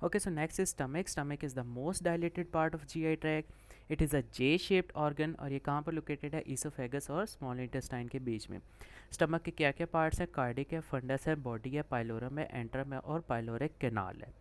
Okay, so next is stomach. Stomach is the most dilated part of GI tract. It is a J-shaped organ और ये कहाँ पर located है? Oesophagus और small intestine के बीच में। स्टमक के क्या क्या पार्ट्स हैं? कार्डिक है, फंडस है, बॉडी है, पाइलोरम है, एंट्रम है और पाइलोरिक कैनाल है।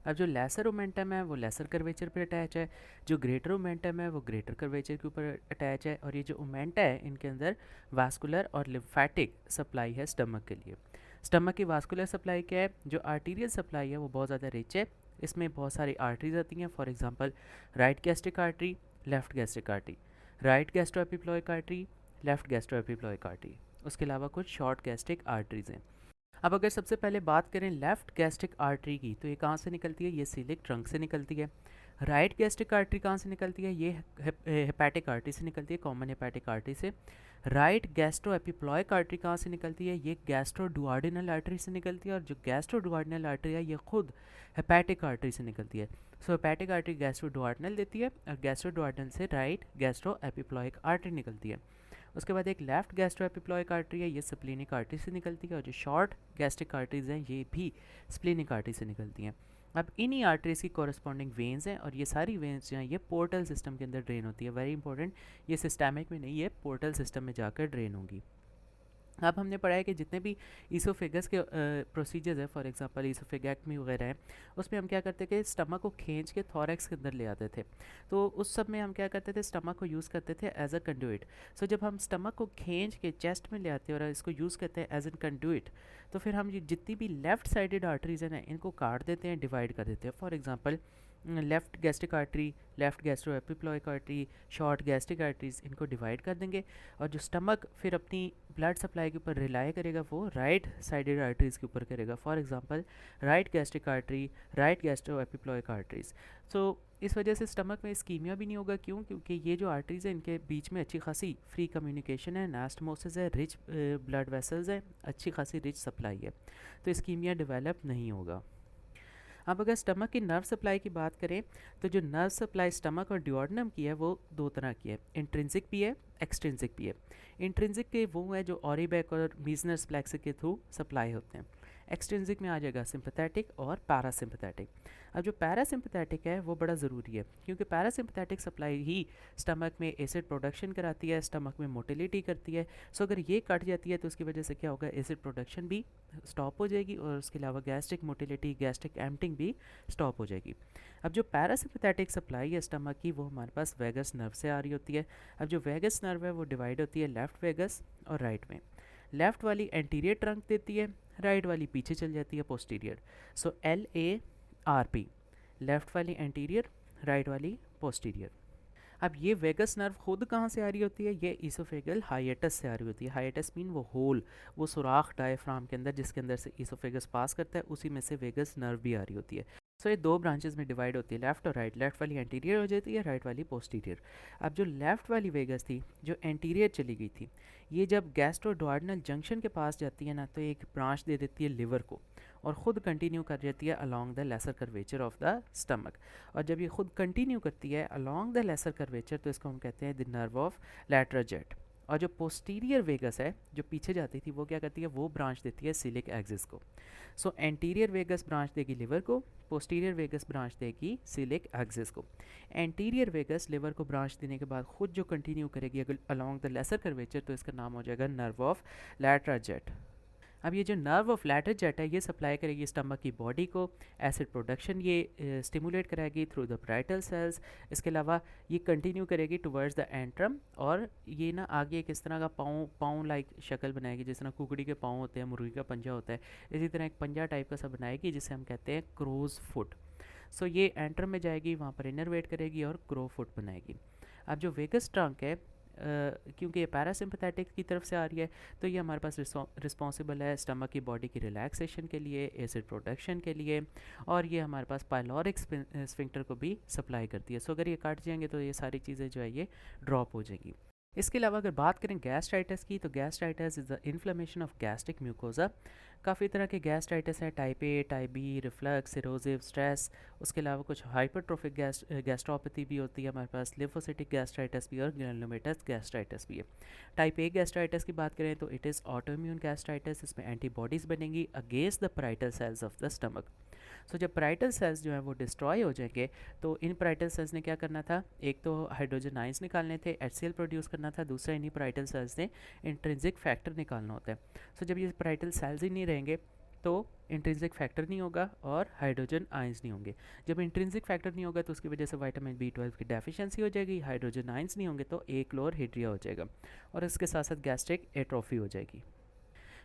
अब जो लेसर ओमेंटम है वो लेसर कर्वेचर पर अटैच है, जो ग्रेटर ओमेंटम है वो ग्रेटर कर्वेचर के ऊपर अटैच है, और ये जो ओमेंटा है इनके अंदर वास्कुलर और लिम्फेटिक सप्लाई है स्टमक के लिए। स्टमक की वास्कुलर सप्लाई क्या है? जो आर्टीरियल सप्लाई है वो बहुत ज़्यादा रिच है, इसमें बहुत सारी आर्टरीज आती हैं। For example right gastric artery, left gastric artery, right gastroepiploic artery, left gastroepiploic artery. उसके अलावा कुछ शॉर्ट गैस्ट्रिक आर्टरीज हैं। अब अगर सबसे पहले बात करें लेफ़्ट गैस्ट्रिक आर्टरी की, तो ये कहाँ से निकलती है? ये सीलिक ट्रंक से निकलती है। राइट गैस्ट्रिक आर्टरी कहाँ से निकलती है? ये हेपेटिक आर्टरी से निकलती है, कॉमन हेपेटिक आर्टरी से। राइट गैस्ट्रो एपिप्लॉइक आर्टरी कहाँ से निकलती है? ये गैस्ट्रो डुआर्डिनल आर्टरी से निकलती है, और जो गैस्ट्रो डुआर्डिनल आर्टरी है ये खुद हेपेटिक आर्टरी से निकलती है। सो हेपेटिक आर्टरी गैस्ट्रो डुआर्डिनल देती है, और गैस्ट्रो डुआर्डिनल से राइट गैस्ट्रो एपिप्लॉइक आर्टरी निकलती है। उसके बाद एक लेफ्ट गैस्ट्रोएपिप्लॉइक आर्टरी है, ये स्प्लीनिक आर्टरी से निकलती है, और जो शॉर्ट गैस्ट्रिक आर्टरीज हैं ये भी स्प्लीनिक आर्टरी से निकलती हैं। अब इन्हीं आर्टरीज की कॉरस्पॉन्डिंग वेन्स हैं, और ये सारी वेन्स जो हैं ये पोर्टल सिस्टम के अंदर ड्रेन होती है। वेरी इंपॉर्टेंट, ये सिस्टमिक में नहीं है, पोर्टल सिस्टम में जाकर ड्रेन होंगी। अब हमने पढ़ा है कि जितने भी ईसोफेगस के प्रोसीजर्स है, फॉर एग्जांपल ईसोफेगैक्टमी वगैरह है, उसमें हम क्या करते कि स्टमक को खींच के थॉरैक्स के अंदर ले आते थे। तो उस सब में हम क्या करते थे? स्टमक को यूज़ करते थे एज अ कंडुइट। सो जब हम स्टमक को खींच के चेस्ट में ले आते हैं और इसको यूज़ करते हैं एज एन कंडुइट, तो फिर हम ये जितनी भी लेफ्ट साइडेड आर्टरीज हैं ना, इनको काट देते हैं, डिवाइड कर देते हैं। For example left gastric artery, left gastro epiploic artery, short gastric arteries, इनको डिवाइड कर देंगे, और जो स्टमक फिर अपनी ब्लड सप्लाई के ऊपर रिलाई करेगा वो राइट साइडेड आर्टरीज के ऊपर करेगा। For example right gastric artery, right gastro epiploic arteries. So इस वजह से स्टमक में स्कीमिया भी नहीं होगा। क्यों? क्योंकि ये जो आर्टरीज हैं इनके बीच में अच्छी खासी फ्री कम्युनिकेशन है, एनास्टमोसिस है, रिच ब्लड वेसल्स है, अच्छी खासी रिच सप्लाई है, तो स्कीमिया डेवलप नहीं होगा। अब अगर स्टमक की नर्व सप्लाई की बात करें, तो जो नर्व सप्लाई स्टमक और ड्यूओडेनम की है वो दो तरह की है, इंट्रिंसिक भी है, एक्सट्रिंसिक भी है। इंट्रिंसिक के वो है जो ऑरिबैक और मीजनर्स प्लेक्स के थ्रू सप्लाई होते हैं। एक्सट्रिंसिक में आ जाएगा सिंपैथेटिक और पैरासिम्पैथेटिक। अब जो पैरासिम्पैथेटिक है वो बड़ा ज़रूरी है, क्योंकि पैरासिम्पैथेटिक सप्लाई ही स्टमक में एसिड प्रोडक्शन कराती है, स्टमक में मोटिलिटी करती है। सो अगर ये कट जाती है तो उसकी वजह से क्या होगा? एसिड प्रोडक्शन भी स्टॉप हो जाएगी, और उसके अलावा गैस्ट्रिक मोटिलिटी, गैस्ट्रिक एम्पटिंग भी स्टॉप हो जाएगी। अब जो पैरासिम्पैथेटिक सप्लाई है स्टमक की, वो हमारे पास वेगस नर्व से आ रही होती है। अब जो वेगस नर्व है वो डिवाइड होती है लेफ्ट वेगस और राइट में। लेफ्ट वाली एंटीरियर ट्रंक देती है, राइट वाली पीछे चल जाती है पोस्टीरियर। सो LARP, लेफ्ट वाली एंटीरियर, राइट वाली पोस्टीरियर। अब ये वेगस नर्व खुद कहाँ से आ रही होती है? ये ईसोफेगल हाइएटस से आ रही होती है। हाइएटस मीन वो होल, वो सुराख डायफ्राम के अंदर जिसके अंदर से ईसोफेगस पास करता है, उसी में से वेगस नर्व भी आ रही होती है। सो ये दो ब्रांचेस में डिवाइड होती है, लेफ्ट और राइट। लेफ्ट वाली एंटीरियर हो जाती है, राइट वाली पोस्टीरियर। अब जो लेफ्ट वाली वेगस थी जो एंटीरियर चली गई थी, ये जब गैस्ट्रोडुओडेनल जंक्शन के पास जाती है ना, तो एक ब्रांच दे देती है लिवर को, और ख़ुद कंटिन्यू कर जाती है along the lesser curvature of the stomach. और जब ये खुद कंटिन्यू करती है अलॉन्ग द लेसर कर्वेचर, तो इसको हम कहते हैं the nerve of lateral jet. और जो पोस्टीरियर वेगस है जो पीछे जाती थी, वो क्या करती है? वो ब्रांच देती है सिलिक एक्सिस को। सो एंटीरियर वेगस ब्रांच देगी लिवर को, पोस्टीरियर वेगस ब्रांच देगी सिलिक एक्सिस को। एंटीरियर वेगस लिवर को ब्रांच देने के बाद खुद जो कंटिन्यू करेगी अगर अलॉन्ग द लेसर कर्वेचर, तो इसका नाम हो जाएगा नर्व ऑफ लैटरल जेट। अब ये जो नर्व ऑफ लैटरल जेट है ये सप्लाई करेगी स्टमक की बॉडी को, एसिड प्रोडक्शन ये स्टिमुलेट कराएगी थ्रू द पाराइटल सेल्स। इसके अलावा ये कंटिन्यू करेगी टुवर्ड्स द एंट्रम, और ये ना आगे किस तरह का पाँव लाइक शक्ल बनाएगी, जिस तरह कुकड़ी के पाँव होते हैं, मुर्गी का पंजा होता है, इसी तरह एक पंजा टाइप का सा बनाएगी, जिसे हम कहते हैं क्रोज फुट। सो ये एंट्रम में जाएगी, वहाँ पर इनरवेट करेगी और क्रो फुट बनाएगी। अब जो वेगस ट्रंक है, क्योंकि ये पैरासिम्पैथेटिक की तरफ से आ रही है, तो ये हमारे पास रिस्पॉन्सिबल है स्टमक की बॉडी की रिलैक्सेशन के लिए, एसिड प्रोडक्शन के लिए, और ये हमारे पास पाइलोरिक स्फिंक्टर को भी सप्लाई करती है। सो अगर ये काट जाएंगे तो ये सारी चीज़ें जो है ये ड्रॉप हो जाएंगी। इसके अलावा अगर बात करें गैस्ट्राइटिस की, तो gastritis is the inflammation of gastric mucosa. काफ़ी तरह के गैस्ट्राइटिस हैं, type A, type B, reflux, erosive, stress. उसके अलावा कुछ हाइपरट्रोफिक गैस्ट्रोपैथी भी होती है हमारे पास, लिम्फोसिटिक गैस्ट्राइटिस भी और ग्रेनुलोमेटस गैस्ट्राइटिस भी है। टाइप ए गैस्ट्राइटिस की बात करें तो इट इज़ ऑटोइम्यून गैस्ट्राइटिस, इसमें एंटीबॉडीज़ बनेंगी against the parietal cells of the stomach. So जब पैराइटल सेल्स जो है वो डिस्ट्रॉय हो जाएंगे तो इन पैराइटल सेल्स ने क्या करना था, एक तो हाइड्रोजन आइंस निकालने थे, HCl प्रोड्यूस करना था, दूसरा इन्हीं पैराइटल सेल्स ने इंट्रिंसिक फैक्टर निकालना होता है। सो जब ये पैराइटल सेल्स ही नहीं रहेंगे तो इंट्रिंसिक फैक्टर नहीं होगा और हाइड्रोजन आइंस नहीं होंगे। जब इंट्रिंसिक फैक्टर नहीं होगा तो उसकी वजह से विटामिन B12 की डेफिशिएंसी हो जाएगी, हाइड्रोजन आइंस नहीं होंगे तो क्लोरहीड्रिया हो जाएगा और इसके साथ साथ गैस्ट्रिक एट्रोफी हो जाएगी।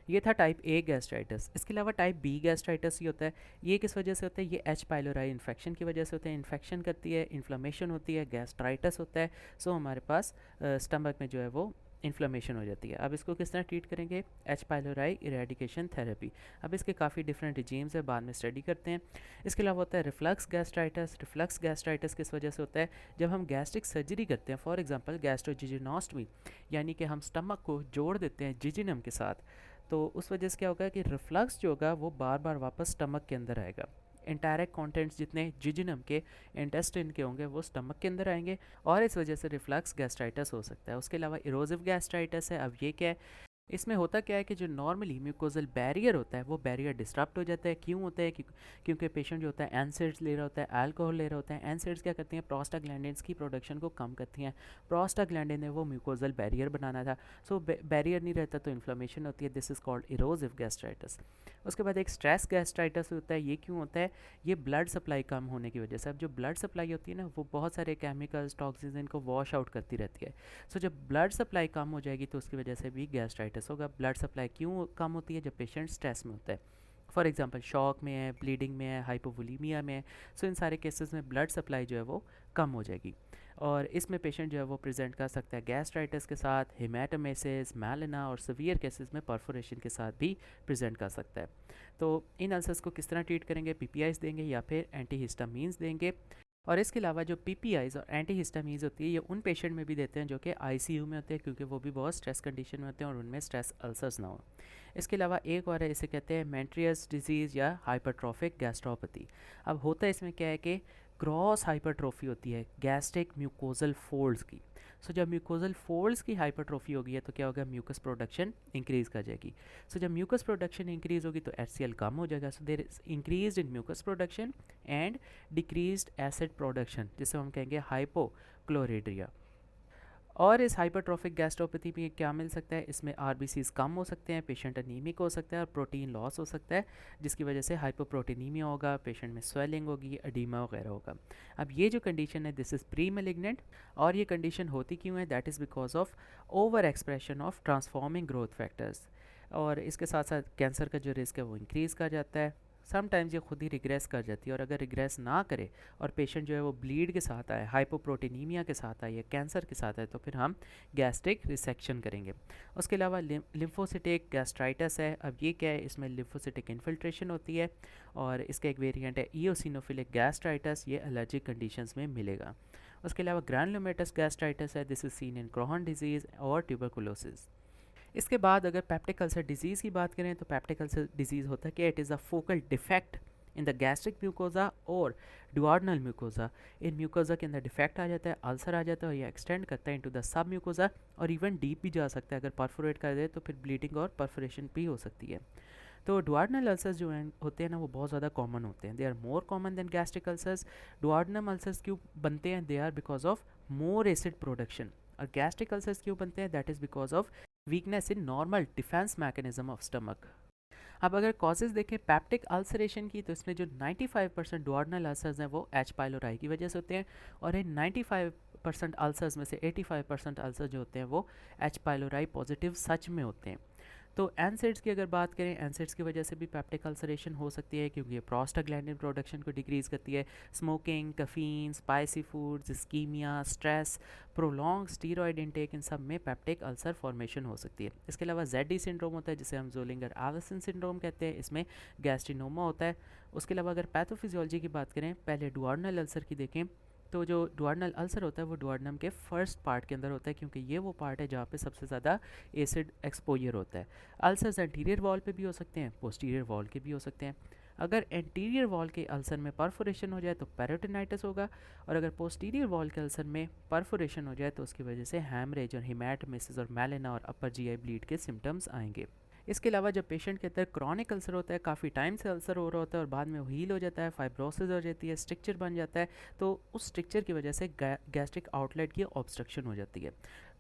ये था टाइप ए गैस्ट्राइटिस। इसके अलावा टाइप बी गैस्ट्राइटिस ही होता है। ये किस वजह से होता है, ये H पाइलोराई इन्फेक्शन की वजह से होता है। इन्फेक्शन करती है, इन्फ्लेमेशन होती है, गैस्ट्राइटिस होता है। सो हमारे पास स्टमक में जो है वो इन्फ्लेमेशन हो जाती है। अब इसको किस तरह ट्रीट करेंगे, H पाइलोराई इरेडिकेशन थेरेपी। अब इसके काफ़ी डिफरेंट रिजीम्स है, बाद में स्टडी करते हैं। इसके अलावा होता है रिफ्लक्स गैस्ट्राइटिस। रिफ्लक्स गैस्ट्राइटिस किस वजह से होता है, जब हम गैस्ट्रिक सर्जरी करते हैं, फॉर एग्जांपल गैस्ट्रोजिजिनोस्टमी, यानी कि हम स्टमक को जोड़ देते हैं जिजिनम के साथ, तो उस वजह से क्या होगा कि रिफ्लक्स जो होगा वो बार बार वापस स्टमक के अंदर आएगा। इंटायरेक्ट कंटेंट्स जितने जिजिनम के इंटेस्टिन के होंगे वो स्टमक के अंदर आएंगे और इस वजह से रिफ्लक्स गैस्ट्राइटिस हो सकता है। उसके अलावा इरोसिव गैस्ट्राइटिस है। अब ये क्या है, इसमें होता क्या है कि जो नॉर्मली म्यूकोजल बैरियर होता है वो बैरियर डिस्टर्ब हो जाता है। क्यों होता है, क्योंकि पेशेंट जो होता है एनसेड्स ले रहा होता है, अल्कोहल ले रहा होता है। एनसेड्स क्या करती हैं, प्रोस्टाग्लैंडिन्स की प्रोडक्शन को कम करती हैं। प्रोस्टाग्लैंडिन ने वो म्यूकोजल बैरियर बनाना था, सो बैरियर नहीं रहता तो इन्फ्लेमेशन होती है। This is called erosive gastritis. उसके बाद एक स्ट्रेस गैस्ट्राइटिस होता है। ये क्यों होता है, ये ब्लड सप्लाई कम होने की वजह से। अब जो ब्लड सप्लाई होती है ना वो बहुत सारे केमिकल्स टॉक्सिन्स इनको वॉश आउट करती रहती है। सो जब ब्लड सप्लाई कम हो जाएगी तो उसकी वजह से भी गैस्ट्राइटिस होगा। ब्लड सप्लाई क्यों कम होती है, जब पेशेंट स्ट्रेस में होता है, फॉर एग्जांपल शॉक में है, ब्लीडिंग में है, हाइपोवोलीमिया में है। सो इन सारे केसेस में ब्लड सप्लाई जो है वो कम हो जाएगी और इसमें पेशेंट जो है वो प्रेजेंट कर सकता है गैस्ट्राइटिस के साथ, हेमाटोमेसिस, मैलिना और सीवियर केसेस में परफोरेशन के साथ भी प्रेजेंट कर सकता है। तो इन अल्सर्स को किस तरह ट्रीट करेंगे, PPIs देंगे या फिर एंटीहिस्टामीन्स देंगे। और इसके अलावा जो PPIs और एंटीहिस्टामीन्स होती है ये उन पेशेंट में भी देते हैं जो कि ICU में होते हैं, क्योंकि वो भी बहुत स्ट्रेस कंडीशन में होते हैं और उनमें स्ट्रेस अल्सर्स ना हो। इसके अलावा एक और है, इसे कहते हैं मेंट्रियस डिजीज़ या हाइपरट्रॉफिक गैस्ट्रोपैथी। अब होता है इसमें क्या है कि क्रॉस हाइपरट्रॉफी होती है गैस्ट्रिक म्यूकोजल फोल्ड्स की। सो जब म्यूकोजल फोल्ड्स की हाइपरट्रॉफी होगी है तो क्या होगा, म्यूकस प्रोडक्शन इंक्रीज़ कर जाएगी। सो जब म्यूकस प्रोडक्शन इंक्रीज़ होगी तो HCl कम हो जाएगा। So there is increase in mucus production and decreased acid production, जिसे हम कहेंगे हाइपोक्लोरिड्रिया। और इस हाइपरट्रॉफिक गैस्ट्रोपैथी में क्या मिल सकता है, इसमें RBCs कम हो सकते हैं, पेशेंट अनीमिक हो सकता है और प्रोटीन लॉस हो सकता है, जिसकी वजह से हाइपोप्रोटीनीमिया होगा, पेशेंट में स्वेलिंग होगी, एडीमा वगैरह होगा। अब ये जो कंडीशन है दिस इज़ प्री मेलिग्नेंट और ये कंडीशन होती क्यों है, that is because of over expression of transforming growth factors. और इसके साथ साथ कैंसर का जो रिस्क है वो इंक्रीज़ कर जाता है। समटाइम्स ये खुद ही रिग्रेस कर जाती है और अगर रिग्रेस ना करे और पेशेंट जो है वो ब्लीड के साथ आए, हाइपोप्रोटीनीमिया के साथ आए या कैंसर के साथ आए तो फिर हम गैस्ट्रिक रिसेक्शन करेंगे। उसके अलावा लिम्फोसिटिक गैस्ट्राइटिस है। अब ये क्या है, इसमें लिम्फोसिटिक इन्फिल्ट्रेशन होती है और इसका एक वेरिएंट है ईओसिनोफिलिक गैस्ट्राइटिस, ये एलर्जिक कंडीशंस में मिलेगा। उसके अलावा ग्रैनुलोमेटस गैस्ट्राइटिस है, this is seen in Crohn disease और ट्यूबरकुलोसिस। इसके बाद अगर पेप्टिक अल्सर डिजीज़ की बात करें तो पेप्टिक अल्सर डिजीज़ होता है कि it is a focal defect in the gastric mucosa और डुआर्नल म्यूकोजा। इन म्यूकोजा के अंदर डिफेक्ट आ जाता है, अल्सर आ जाता है और ये एक्सटेंड करता है इनटू द सब म्यूकोजा और इवन डीप भी जा सकता है। अगर परफोरेट कर दे तो फिर ब्लीडिंग और परफोरेशन भी हो सकती है। तो डुआर्नल अल्सर्स जो हैं होते हैं ना वो बहुत ज़्यादा कॉमन होते हैं, they are more common than gastric ulcers. Duodenal ulcers क्यों बनते हैं, they are because of more acid production. और गैस्ट्रिक अल्सर्स क्यों बनते हैं, that is because of weakness in normal defence mechanism of stomach. अब अगर कॉजेज़ देखें पैप्टिक अल्सरेशन की तो इसमें जो 95% डुआर्नल अल्सर्स हैं वो H पाइलोराई की वजह से होते हैं और इन 95% अल्सर्स में से 85% अल्सर जो होते हैं वो H पाइलोराई पॉजिटिव सच में होते हैं। तो एनसेड्स की अगर बात करें, एनसेड्स की वजह से भी पेप्टिक अल्सरेशन हो सकती है क्योंकि ये प्रोस्टाग्लैंडिन प्रोडक्शन को डिक्रीज़ करती है। Smoking, caffeine, spicy foods, ischaemia, stress, prolonged steroid intake, इन सब में पेप्टिक अल्सर फॉर्मेशन हो सकती है। इसके अलावा ZD सिंड्रोम होता है जिसे हम जोलिंगर एलिसन सिंड्रोम कहते हैं, इसमें गैस्ट्रिनोमा होता है। उसके अलावा अगर पैथोफिजियोलॉजी की बात करें, पहले डुआर्नल अल्सर की देखें तो जो डुआर्नल अल्सर होता है वो डुआर्नम के फर्स्ट पार्ट के अंदर होता है क्योंकि ये वो पार्ट है जहाँ पे सबसे ज़्यादा एसिड एक्सपोजर होता है। अल्सर्स एंटीरियर वॉल पे भी हो सकते हैं, पोस्टीरियर वॉल के भी हो सकते हैं। अगर एंटीरियर वॉल के अल्सर में परफोरेशन हो जाए तो पेरिटोनाइटिस होगा और अगर पोस्टीरियर वॉल के अल्सर में परफोरेशन हो जाए तो उसकी वजह से हैमरेज और हिमैटोमेसिस और मैलिना और अपर GI ब्लीड के सिम्टम्स आएंगे। इसके अलावा जब पेशेंट के अंदर क्रॉनिक अल्सर होता है, काफ़ी टाइम से अल्सर हो रहा होता है और बाद में वो हील हो जाता है, फाइब्रोसिस हो जाती है, स्ट्रक्चर बन जाता है, तो उस स्ट्रक्चर की वजह से गैस्ट्रिक आउटलेट की ऑब्स्ट्रक्शन हो जाती है।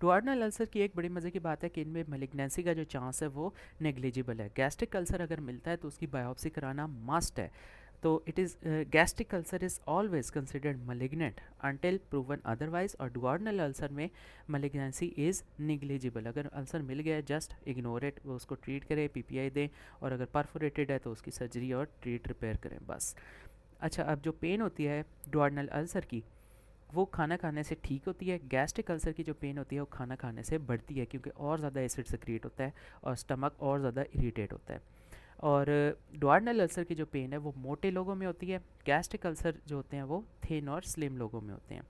डुओडेनल अल्सर की एक बड़ी मज़े की बात है कि इनमें मेलिग्नेंसी का जो चांस है वो नेग्लिजिबल है। गैस्ट्रिक अल्सर अगर मिलता है तो उसकी बायोप्सी कराना मस्ट है। तो it is gastric ulcer is always considered malignant until proven otherwise, और डुओडेनल अल्सर में malignancy इज़ निग्लिजिबल। अगर अल्सर मिल गया है जस्ट इग्नोर इट, वो उसको ट्रीट करें, पीपीआई दें, और अगर परफोरेटेड है तो उसकी सर्जरी और ट्रीट रिपेयर करें बस। अच्छा, अब जो पेन होती है डुओडेनल अल्सर की, वो खाना खाने से ठीक होती है। गैस्ट्रिक अल्सर की जो पेन होती है वो खाना खाने से बढ़ती है, क्योंकि और ज़्यादा एसिड सेक्रेट होता है और स्टमक और ज़्यादा इरीटेट होता है। और डुओडेनल अल्सर की जो पेन है वो मोटे लोगों में होती है। गैस्ट्रिक अल्सर जो होते हैं वो थिन और स्लिम लोगों में होते हैं।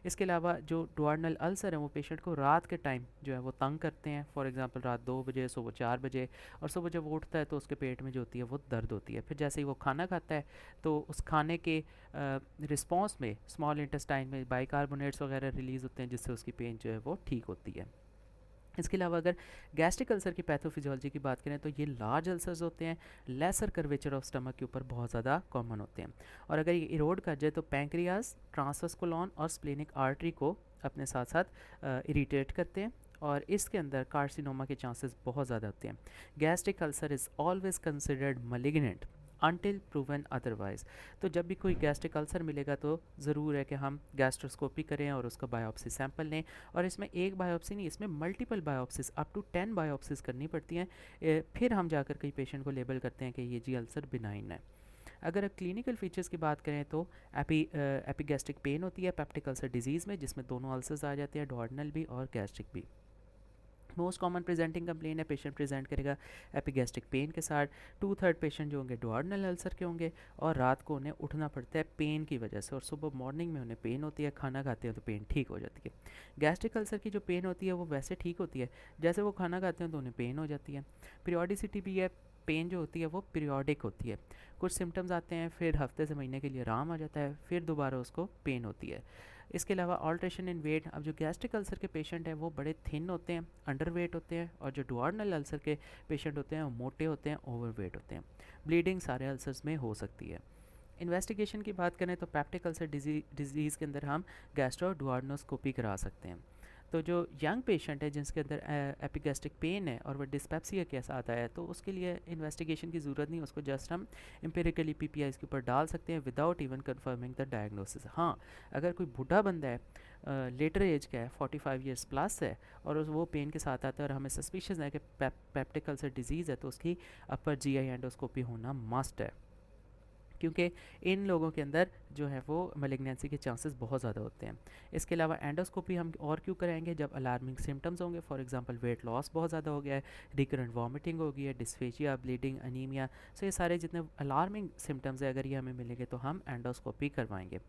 इसके अलावा जो डुओडेनल अल्सर है वो पेशेंट को रात के टाइम जो है वो तंग करते हैं। फॉर एग्जांपल रात 2 बजे, सुबह 4 बजे, और सुबह जब वो उठता है तो उसके पेट में जो होती है वो दर्द होती है। फिर जैसे ही वो खाना खाता है तो उस खाने के रिस्पॉन्स में स्मॉल इंटेस्टाइन में बाइकार्बोनेट्स वगैरह रिलीज़ होते हैं, जिससे उसकी पेन जो है वो ठीक होती है। इसके अलावा अगर गैस्ट्रिक अल्सर की पैथोफिजियोलॉजी की बात करें तो ये लार्ज अल्सर्स होते हैं, लेसर कर्वेचर ऑफ स्टमक के ऊपर बहुत ज़्यादा कॉमन होते हैं। और अगर ये इरोड कर जाए तो पैंक्रियाज, ट्रांसवर्स कोलॉन और स्प्लेनिक आर्टरी को अपने साथ साथ इरिटेट करते हैं, और इसके अंदर कार्सिनोमा के चांसेस बहुत ज़्यादा होते हैं। Gastric ulcer is always considered malignant until proven otherwise. तो जब भी कोई गैस्ट्रिक अल्सर मिलेगा तो ज़रूर है कि हम गैस्ट्रोस्कोपी करें और उसका बायोप्सी सैंपल लें। और इसमें एक बायोप्सी नहीं, इसमें multiple biopsies, up to 10 biopsies करनी पड़ती हैं। फिर हम जाकर कई पेशेंट को लेबल करते हैं कि ये जी अल्सर बिनाइन है। अगर आप क्लिनिकल फीचर्स की बात करें तो एपिगैस्ट्रिक पेन होती है पेप्टिक अल्सर डिजीज़ में, जिसमें दोनों अल्सर्स आ जाते हैं, डुओडेनल भी और गैस्ट्रिक भी। मोस्ट कॉमन प्रेजेंटिंग कंप्लेन है, पेशेंट प्रेजेंट करेगा एपिगैस्ट्रिक पेन के साथ। 2/3 पेशेंट जो होंगे डुओडेनल अल्सर के होंगे, और रात को उन्हें उठना पड़ता है पेन की वजह से, और सुबह मॉर्निंग में उन्हें पेन होती है, खाना खाते हैं तो पेन ठीक हो जाती है। गैस्ट्रिक अल्सर की जो पेन होती है वो वैसे ठीक होती है, जैसे वो खाना खाते हैं तो उन्हें पेन हो जाती है। पीरियोडिसिटी भी है, पेन जो होती है वो पीरियोडिक होती है। कुछ सिम्टम्स आते हैं, फिर हफ्ते से महीने के लिए आराम आ जाता है, फिर दोबारा उसको पेन होती है। इसके अलावा ऑल्ट्रेशन इन वेट, अब जो गैस्ट्रिक अल्सर के पेशेंट हैं वो बड़े थिन होते हैं, अंडर वेट होते हैं, और जो डुओडेनल अल्सर के पेशेंट होते हैं वो मोटे होते हैं, ओवर वेट होते हैं। ब्लीडिंग सारे अल्सर्स में हो सकती है। इन्वेस्टिगेशन की बात करें तो पेप्टिक अल्सर डिजीज़ के अंदर हम गैस्ट्रो डुओडेनोस्कोपी करा सकते हैं। तो जो यंग पेशेंट है जिसके अंदर एपिगैस्ट्रिक पेन है और वह डिस्पेप्सिया के साथ आया है, तो उसके लिए इन्वेस्टिगेशन की ज़रूरत नहीं, उसको जस्ट हम एम्पिरिकली पीपीआई के ऊपर डाल सकते हैं without even confirming the diagnosis. हाँ, अगर कोई बूढ़ा बंदा है, लेटर एज का है, 45 ईयर्स प्लस है, और वो पेन के साथ आता है और हमें सस्पिशियस है कि पेप्टिक अल्सर डिजीज़ है, तो उसकी अपर जीआई एंडोस्कोपी होना मस्ट है, क्योंकि इन लोगों के अंदर जो है वो मेलिग्नेंसी के चांसेस बहुत ज़्यादा होते हैं। इसके अलावा एंडोस्कोपी हम और क्यों कराएंगे, जब अलार्मिंग सिम्टम्स होंगे, फॉर एग्जांपल वेट लॉस बहुत ज़्यादा हो गया है, रिकरेंट वॉमिटिंग हो गई है, डिस्फेजिया, ब्लीडिंग, अनीमिया, सो ये सारे जितने अलार्मिंग सिम्टम्स है अगर ये हमें मिलेंगे तो हम एंडोस्कोपी करवाएंगे।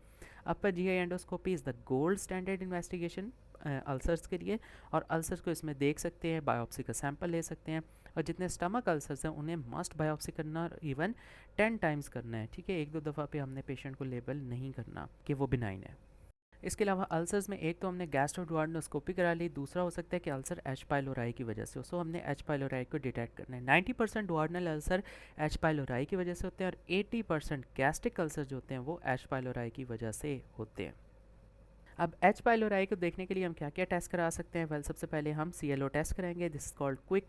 Upper GI endoscopy is the gold standard investigation ulcers के लिए, और अल्सर्स को इसमें देख सकते हैं, बायोप्सी का सैंपल ले सकते हैं, और जितने स्टमक अल्सर्स हैं उन्हें मस्ट बायोप्सी करना, और इवन 10 टाइम्स करना है, ठीक है। 1-2 दफ़ा पे हमने पेशेंट को लेबल नहीं करना कि वो बिनाइन है। इसके अलावा अल्सर्स में एक तो हमने गैस्ट्रोडुओडेनोस्कोपी करा ली, दूसरा हो सकता है कि अल्सर एच पाइलोराई की वजह से हो, सो हमने एच पाइलोराई को डिटेक्ट करना है। 90% डुओडेनल अल्सर एच पाइलोराई की वजह से होते हैं, और 80% गैस्ट्रिक अल्सर जो होते हैं वो एच पाइलोराई की वजह से होते हैं। अब एच पाइलोराई को देखने के लिए हम क्या क्या टेस्ट करा सकते हैं। वेल, सबसे पहले हम CLO टेस्ट करेंगे, this is called quick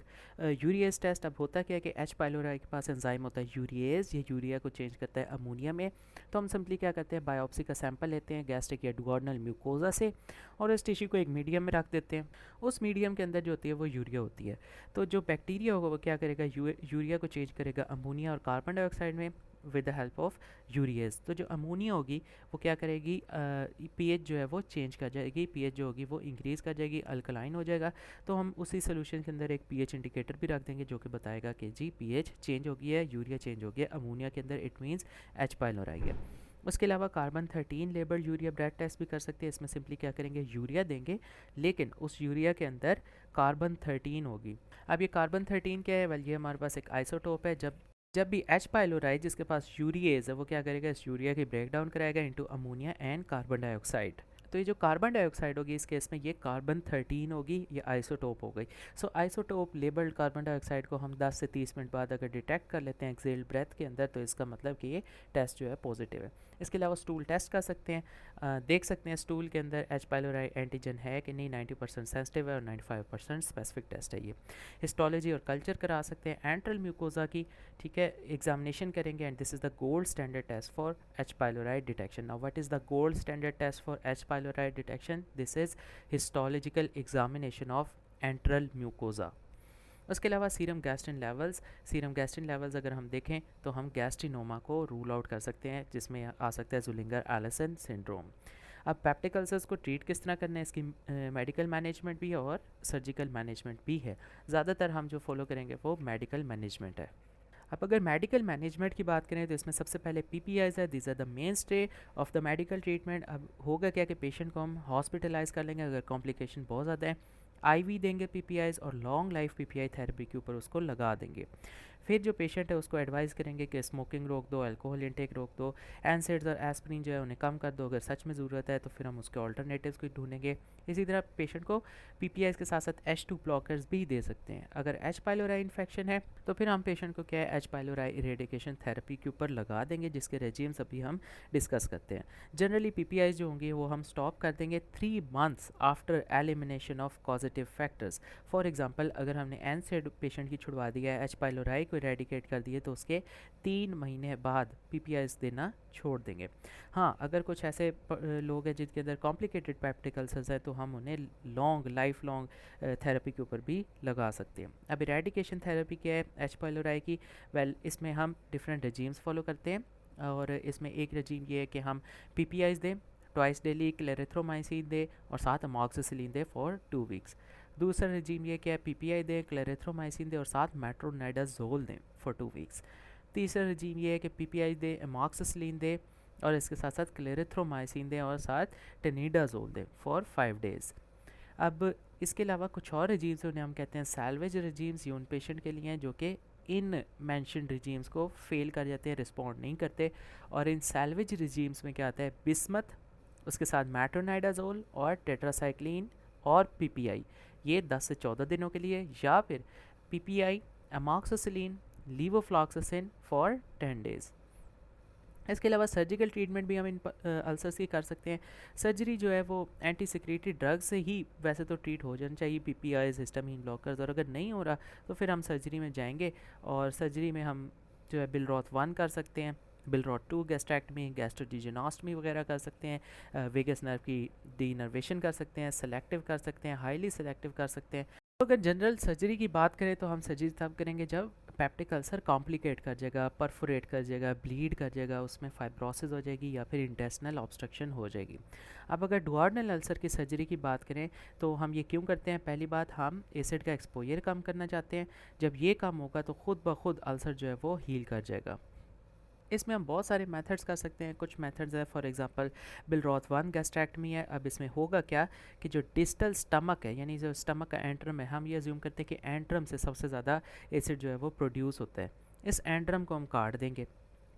urease test. अब होता क्या है कि एच पाइलोराई के पास एंजाइम होता है यूरिएज, ये यूरिया को चेंज करता है अमोनिया में। तो हम सिंपली क्या करते हैं, बायोप्सी का सैंपल लेते हैं गैस्ट्रिक या डुओडेनल म्यूकोजा से, और इस टिश्यू को एक मीडियम में रख देते हैं। उस मीडियम के अंदर जो होती है वो यूरिया होती है, तो जो बैक्टीरिया होगा वो क्या करेगा, यूरिया को चेंज करेगा अमोनिया और कार्बन डाइऑक्साइड में with the help of urease. तो जो अमोनिया होगी वो क्या करेगी, पीएच जो है वो चेंज कर जाएगी, पीएच जो होगी वो इंक्रीज़ कर जाएगी, अल्कलाइन हो जाएगा। तो हम उसी सोल्यूशन के अंदर एक पीएच इंडिकेटर भी रख देंगे जो कि बताएगा कि जी पीएच चेंज हो गया है, यूरिया चेंज हो गया अमोनिया के अंदर, इट मीन्स एच पाइलोराई है। उसके अलावा carbon 13 labelled urea breath test भी कर सकते हैं। इसमें सिंपली क्या करेंगे, यूरिया देंगे, लेकिन उस यूरिया के अंदर कार्बन 13 होगी। अब ये कार्बन 13 क्या है, वेल ये हमारे पास एक आइसोटोप है। जब भी एच पाइलोराई जिसके पास यूरिएज है वो क्या करेगा, इस यूरिया की ब्रेक डाउन कराएगा into ammonia and carbon dioxide. तो ये जो कार्बन डाइऑक्साइड होगी इस केस में ये कार्बन 13 होगी, ये आइसोटोप हो गई। सो आइसोटोप लेबल्ड कार्बन डाइऑक्साइड को हम 10 से 30 मिनट बाद अगर डिटेक्ट कर लेते हैं एक्सेल्ड ब्रेथ के अंदर, तो इसका मतलब कि ये टेस्ट जो है पॉजिटिव है। इसके अलावा स्टूल टेस्ट कर सकते हैं, देख सकते हैं स्टूल के अंदर H पाइलोराई एंटीजन है कि नहीं, 90% सेंसिटिव है और 95% स्पेसिफिक टेस्ट है ये। हिस्टोलॉजी और कल्चर करा सकते हैं एंट्रल म्यूकोजा की, ठीक है, एग्जामिनेशन करेंगे and this is the gold standard test for H pylori detection. Now what is the gold standard test for H pylori detection? This is histological examination of antral mucosa. उसके अलावा serum gastrin levels अगर हम देखें तो हम गैस्ट्रिनोमा को rule out कर सकते हैं, जिसमें आ सकता है ज़ुलिंगर एलिसन सिंड्रोम। अब पेप्टिक अल्सर्स को ट्रीट किस तरह करना है, इसकी मेडिकल मैनेजमेंट भी है और सर्जिकल मैनेजमेंट भी है। ज़्यादातर हम जो फॉलो करेंगे वो मेडिकल मैनेजमेंट है। अब अगर मेडिकल मैनेजमेंट की बात करें तो इसमें सबसे पहले PPIs है, this are the mainstay of the medical treatment. अब होगा क्या कि पेशेंट को हम हॉस्पिटलाइज कर लेंगे अगर कॉम्प्लिकेशन बहुत ज़्यादा है, IV देंगे PPIs और लॉन्ग लाइफ PPI थेरेपी के ऊपर उसको लगा देंगे। फिर जो पेशेंट है उसको एडवाइस करेंगे कि स्मोकिंग रोक दो, अल्कोहल इंटेक रोक दो, एनसेड्स और एस्प्रिन जो है उन्हें कम कर दो। अगर सच में ज़रूरत है तो फिर हम उसके ऑल्टरनेटिव्स को ढूंढेंगे। इसी तरह पेशेंट को PPIs के साथ साथ H2 ब्लॉकर्स भी दे सकते हैं। अगर H पाइलोराई इन्फेक्शन है तो फिर हम पेशेंट को क्या है H पाइलोराई इरेडिकेशन थेरेपी के ऊपर लगा देंगे, जिसके रेजिम्स अभी हम डिस्कस करते हैं। जनरली PPIs जो होंगे वो हम स्टॉप कर देंगे 3 months after elimination of positive factors. For example अगर हमने एनसेड पेशेंट की छुड़वा दिया है, H पाइलोराई को इरेडिकेट कर दिए, तो उसके 3 महीने बाद PPIs देना छोड़ देंगे। हाँ, अगर कुछ ऐसे लोग हैं जिनके अंदर कॉम्प्लिकेटेड पेप्टिक अल्सर्स है तो हम उन्हें लाइफ लॉन्ग थेरेपी के ऊपर भी लगा सकते हैं। अब इरेडिकेशन थेरेपी क्या है H पाइलोराई की? इसमें हम डिफरेंट रेजीम्स फॉलो करते हैं और इसमें एक रेजीम ये है कि हम PPIs दें, ट्वाइस डेली क्लेरेथ्रोमाइसिन दें और साथ अमॉक्सिसिलिन दें फॉर 2 वीक्स। दूसरा रेजीम ये क्या है PPI दें, क्लेरेथ्रोमाइसिन दें और साथ मेट्रोनाइडाजोल दें फॉर 2 वीक्स। तीसरा रेजीम ये है कि PPI दें, अमॉक्सिसिलिन दें और इसके साथ साथ क्लेरेथ्रोमाइसिन दें और साथ टेनिडाजोल दें फॉर 5 डेज़। अब इसके अलावा कुछ और रेजीम्स उन्हें हम कहते हैं सैल्वेज रेजीम्स, ये उन पेशेंट के लिए हैं जो कि इन मैंशन रेजीम्स को फेल कर जाते हैं, रिस्पॉन्ड नहीं करते। और इन सैल्वेज रेजीम्स में क्या आता है बिस्मथ, उसके साथ मेट्रोनाइडाजोल और टेट्रासाइक्लिन और PPI, ये 10 से 14 दिनों के लिए, या फिर PPI, amoxicillin, levofloxacin for 10 days. इसके अलावा सर्जिकल ट्रीटमेंट भी हम इन अल्सर्स की कर सकते हैं। सर्जरी जो है वो एंटी सिक्रेटरी ड्रग से ही वैसे तो ट्रीट हो जाना चाहिए, PPIs, हिस्टामिन ब्लॉकर्स, और अगर नहीं हो रहा तो फिर हम सर्जरी में जाएंगे और सर्जरी में हम जो है बिलरॉथ 1 कर सकते हैं, बिलरॉथ 2 गैस्ट्रैक्टमी, गैस्ट्रोजिजेनोस्टमी वगैरह कर सकते हैं, वेगस नर्व की डीनर्वेशन कर सकते हैं, सेलेक्टिव कर सकते हैं, हाईली सेलेक्टिव कर सकते हैं। तो अगर जनरल सर्जरी की बात करें तो हम सर्जरी तब करेंगे जब पेप्टिक अल्सर कॉम्प्लिकेट कर जाएगा, परफोरेट कर जाएगा, ब्लीड कर जाएगा, उसमें फाइब्रोसिस हो जाएगी या फिर इंटेस्टिनल ऑब्स्ट्रक्शन हो जाएगी। अब अगर डुओडेनल अल्सर की सर्जरी की बात करें तो हम ये क्यों करते हैं? पहली बात, हम एसिड का एक्सपोजर कम करना चाहते हैं। जब ये कम होगा तो खुद ब खुद अल्सर जो है वो हील कर जाएगा। इसमें हम बहुत सारे मेथड्स कर सकते हैं। कुछ मेथड्स है, फॉर एग्जांपल बिलरॉथ 1 गैस्ट्रैक्टमी है। अब इसमें होगा क्या कि जो डिस्टल स्टमक है, यानी जो स्टमक का एंट्रम है, हम ये अज्यूम करते हैं कि एंट्रम से सबसे ज़्यादा एसिड जो है वो प्रोड्यूस होता है। इस एंट्रम को हम काट देंगे,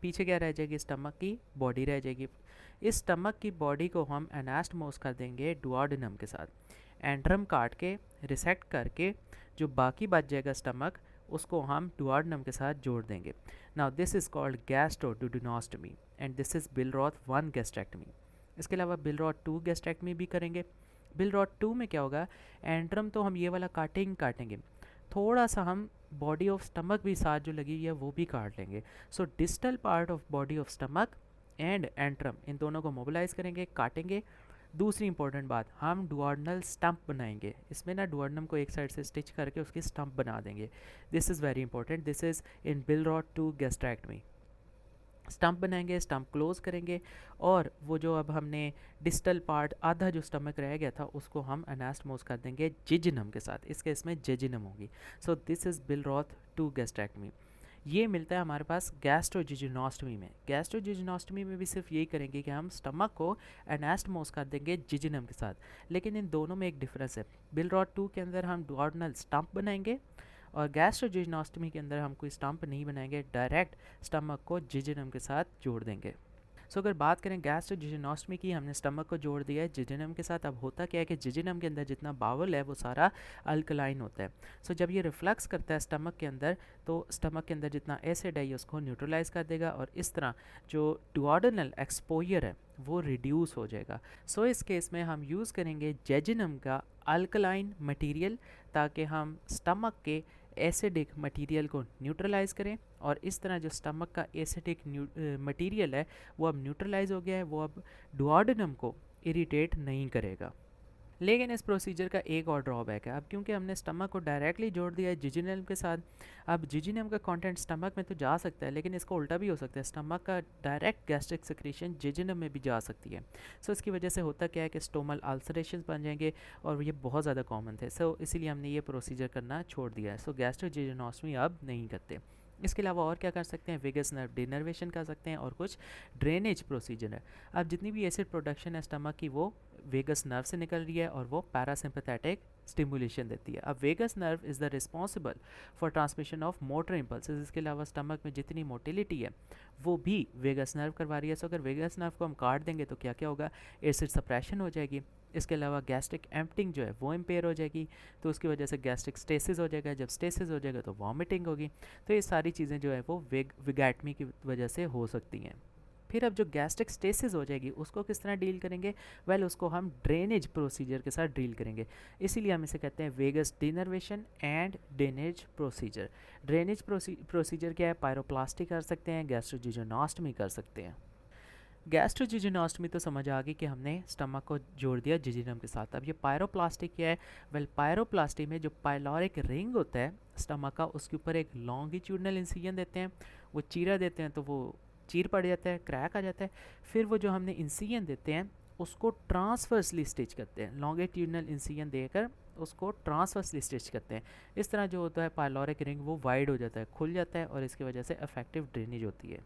पीछे क्या रह जाएगी? स्टमक की बॉडी रह जाएगी। इस स्टमक की बॉडी को हम एनास्टमोस कर देंगे डुओडेनम के साथ। एंट्रम काट के रिसेक्ट करके जो बाकी बच जाएगा स्टमक, उसको हम डुओडेनम के साथ जोड़ देंगे। Now this is called gastroduodenostomy and this is Billroth 1 gastrectomy. इसके अलावा बिलरॉथ 2 गैस्ट्रैक्टमी भी करेंगे। बिलरॉथ 2 में क्या होगा, एंट्रम तो हम ये वाला काटेंगे, थोड़ा सा हम बॉडी ऑफ स्टमक भी साथ जो लगी हुई है वो भी काट लेंगे। So distal part of body of stomach and antrum, इन दोनों को मोबिलाइज करेंगे, काटेंगे। दूसरी इंपॉर्टेंट बात, हम डुओडेनल स्टम्प बनाएंगे। इसमें ना डुओडेनम को एक साइड से स्टिच करके उसकी स्टम्प बना देंगे। This is very important, this is in Billroth 2 gastrectomy. Stump बनाएंगे, स्टम्प क्लोज करेंगे और वो जो अब हमने डिस्टल पार्ट आधा जो स्टमक रह गया था उसको हम एनास्टमोस कर देंगे जिजिनम के साथ। इसके इसमें जेजिनम होगी। So this is Billroth 2 gastrectomy. ये मिलता है हमारे पास गैस्ट्रोजिजिनोस्टमी में। गैस्ट्रोजिजिनोस्टमी में भी सिर्फ यही करेंगे कि हम स्टमक को एनास्टमोस कर देंगे जिजिनम के साथ। लेकिन इन दोनों में एक डिफरेंस है, बिलरॉथ 2 के अंदर हम डुओडेनल स्टम्प बनाएंगे और गैस्ट्रोजिजिनोस्टमी के अंदर हम कोई स्टम्प नहीं बनाएंगे, डायरेक्ट स्टमक को जिजिनम के साथ जोड़ देंगे। सो अगर बात करें गैस्ट्रोजिजोनोस्टमी की, हमने स्टमक को जोड़ दिया है जिजेनम के साथ। अब होता क्या है कि जिजेनम के अंदर जितना बावल है वो सारा अल्कलाइन होता है। सो जब ये रिफ्लक्स करता है स्टमक के अंदर, तो स्टमक के अंदर जितना एसिड है ये उसको न्यूट्रलाइज कर देगा, और इस तरह जो डुओडेनल एक्सपोजर है वो रिड्यूस हो जाएगा। सो इस केस में हम यूज़ करेंगे जेजिनम का अल्कलाइन मटेरियल, ताकि हम स्टमक के एसिडिक मटेरियल को न्यूट्रलाइज करें, और इस तरह जो स्टमक का एसिडिक मटेरियल है वो अब न्यूट्रलाइज हो गया है, वो अब डुओडेनम को इरिटेट नहीं करेगा। लेकिन इस प्रोसीजर का एक और ड्रॉबैक है। अब क्योंकि हमने स्टमक को डायरेक्टली जोड़ दिया है जिजिनम के साथ, अब जिजिनम का कंटेंट स्टमक में तो जा सकता है, लेकिन इसका उल्टा भी हो सकता है, स्टमक का डायरेक्ट गैस्ट्रिक सेक्रेशन जिजिनम में भी जा सकती है। सो इसकी वजह से होता क्या है कि स्टोमल अल्सरेशन बन जाएंगे, और ये बहुत ज़्यादा कॉमन थे। सो इसीलिए हमने ये प्रोसीजर करना छोड़ दिया है। सो गैस्ट्रोजिजोनोस्टमी अब नहीं करते। इसके अलावा और क्या कर सकते हैं, वेगस नर्व डिनर्वेशन कर सकते हैं, और कुछ ड्रेनेज प्रोसीजर है। अब जितनी भी एसिड प्रोडक्शन है स्टमक की वो वेगस नर्व से निकल रही है, और वो पैरासिम्पैथेटिक स्टिमुलेशन देती है। अब vagus nerve is the responsible for transmission of motor impulses. इसके अलावा स्टमक में जितनी मोटिलिटी है वो भी वेगस नर्व करवा रही है। सो अगर वेगस नर्व को हम काट देंगे तो क्या क्या होगा, एसिड सप्रेशन हो जाएगी। इसके अलावा गैस्ट्रिक एम्प्टिंग जो है वो इम्पेयर हो जाएगी, तो उसकी वजह से गैस्ट्रिक स्टेसिस हो जाएगा। जब स्टेसिस हो जाएगा तो वॉमिटिंग होगी। तो ये सारी चीज़ें जो है वो विगैटमी की वजह से हो सकती हैं। फिर अब जो गैस्ट्रिक स्टेसिस हो जाएगी उसको किस तरह डील करेंगे, उसको हम ड्रेनेज प्रोसीजर के साथ डील करेंगे। इसीलिए हम इसे कहते हैं vagus denervation and drainage procedure. Drainage procedure क्या है, पायरोप्लास्टी कर सकते हैं, गैस्ट्रोजिजोनोस्टमी कर सकते हैं। गैस्ट्रोजिजोनोस्टमी तो समझ आ गई कि हमने स्टमक को जोड़ दिया जिजिनम के साथ। अब ये पायरोप्लास्टिक क्या है, पायरोप्लास्टी में जो पायलोरिक रिंग होता है स्टमक का, उसके ऊपर एक लॉन्गिट्यूडनल इंसिजन देते हैं, वो चीरा देते हैं तो वो चीर पड़ जाता है, क्रैक आ जाता है। फिर वो जो हमने इंसिजन देते हैं उसको ट्रांसवर्सली स्टिच करते हैं, लॉन्गिट्यूडनल इंसिजन देकर उसको ट्रांसवर्सली स्टिच करते हैं। इस तरह जो होता है पायलोरिक रिंग वो वाइड हो जाता है, खुल जाता है, और इसकी वजह से इफेक्टिव ड्रेनेज होती है।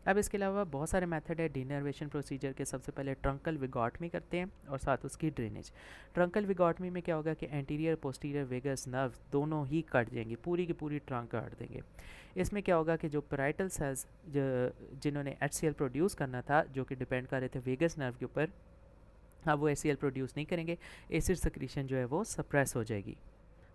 अब इसके अलावा बहुत सारे मेथड है डिनर्वेशन प्रोसीजर के। सबसे पहले ट्रंकल विगॉटमी करते हैं, और साथ उसकी ड्रेनेज। ट्रंकल विगॉटमी में क्या होगा कि एंटीरियर पोस्टीरियर वेगस नर्व दोनों ही कट जाएंगे, पूरी की पूरी ट्रंक काट देंगे। इसमें क्या होगा कि जो पैराइटल सेल्स जिन्होंने HCl प्रोड्यूस करना था, जो कि डिपेंड कर रहे थे वेगस नर्व के ऊपर, अब वो HCl प्रोड्यूस नहीं करेंगे, एसिड सक्रीशन जो है वो सप्रेस हो जाएगी।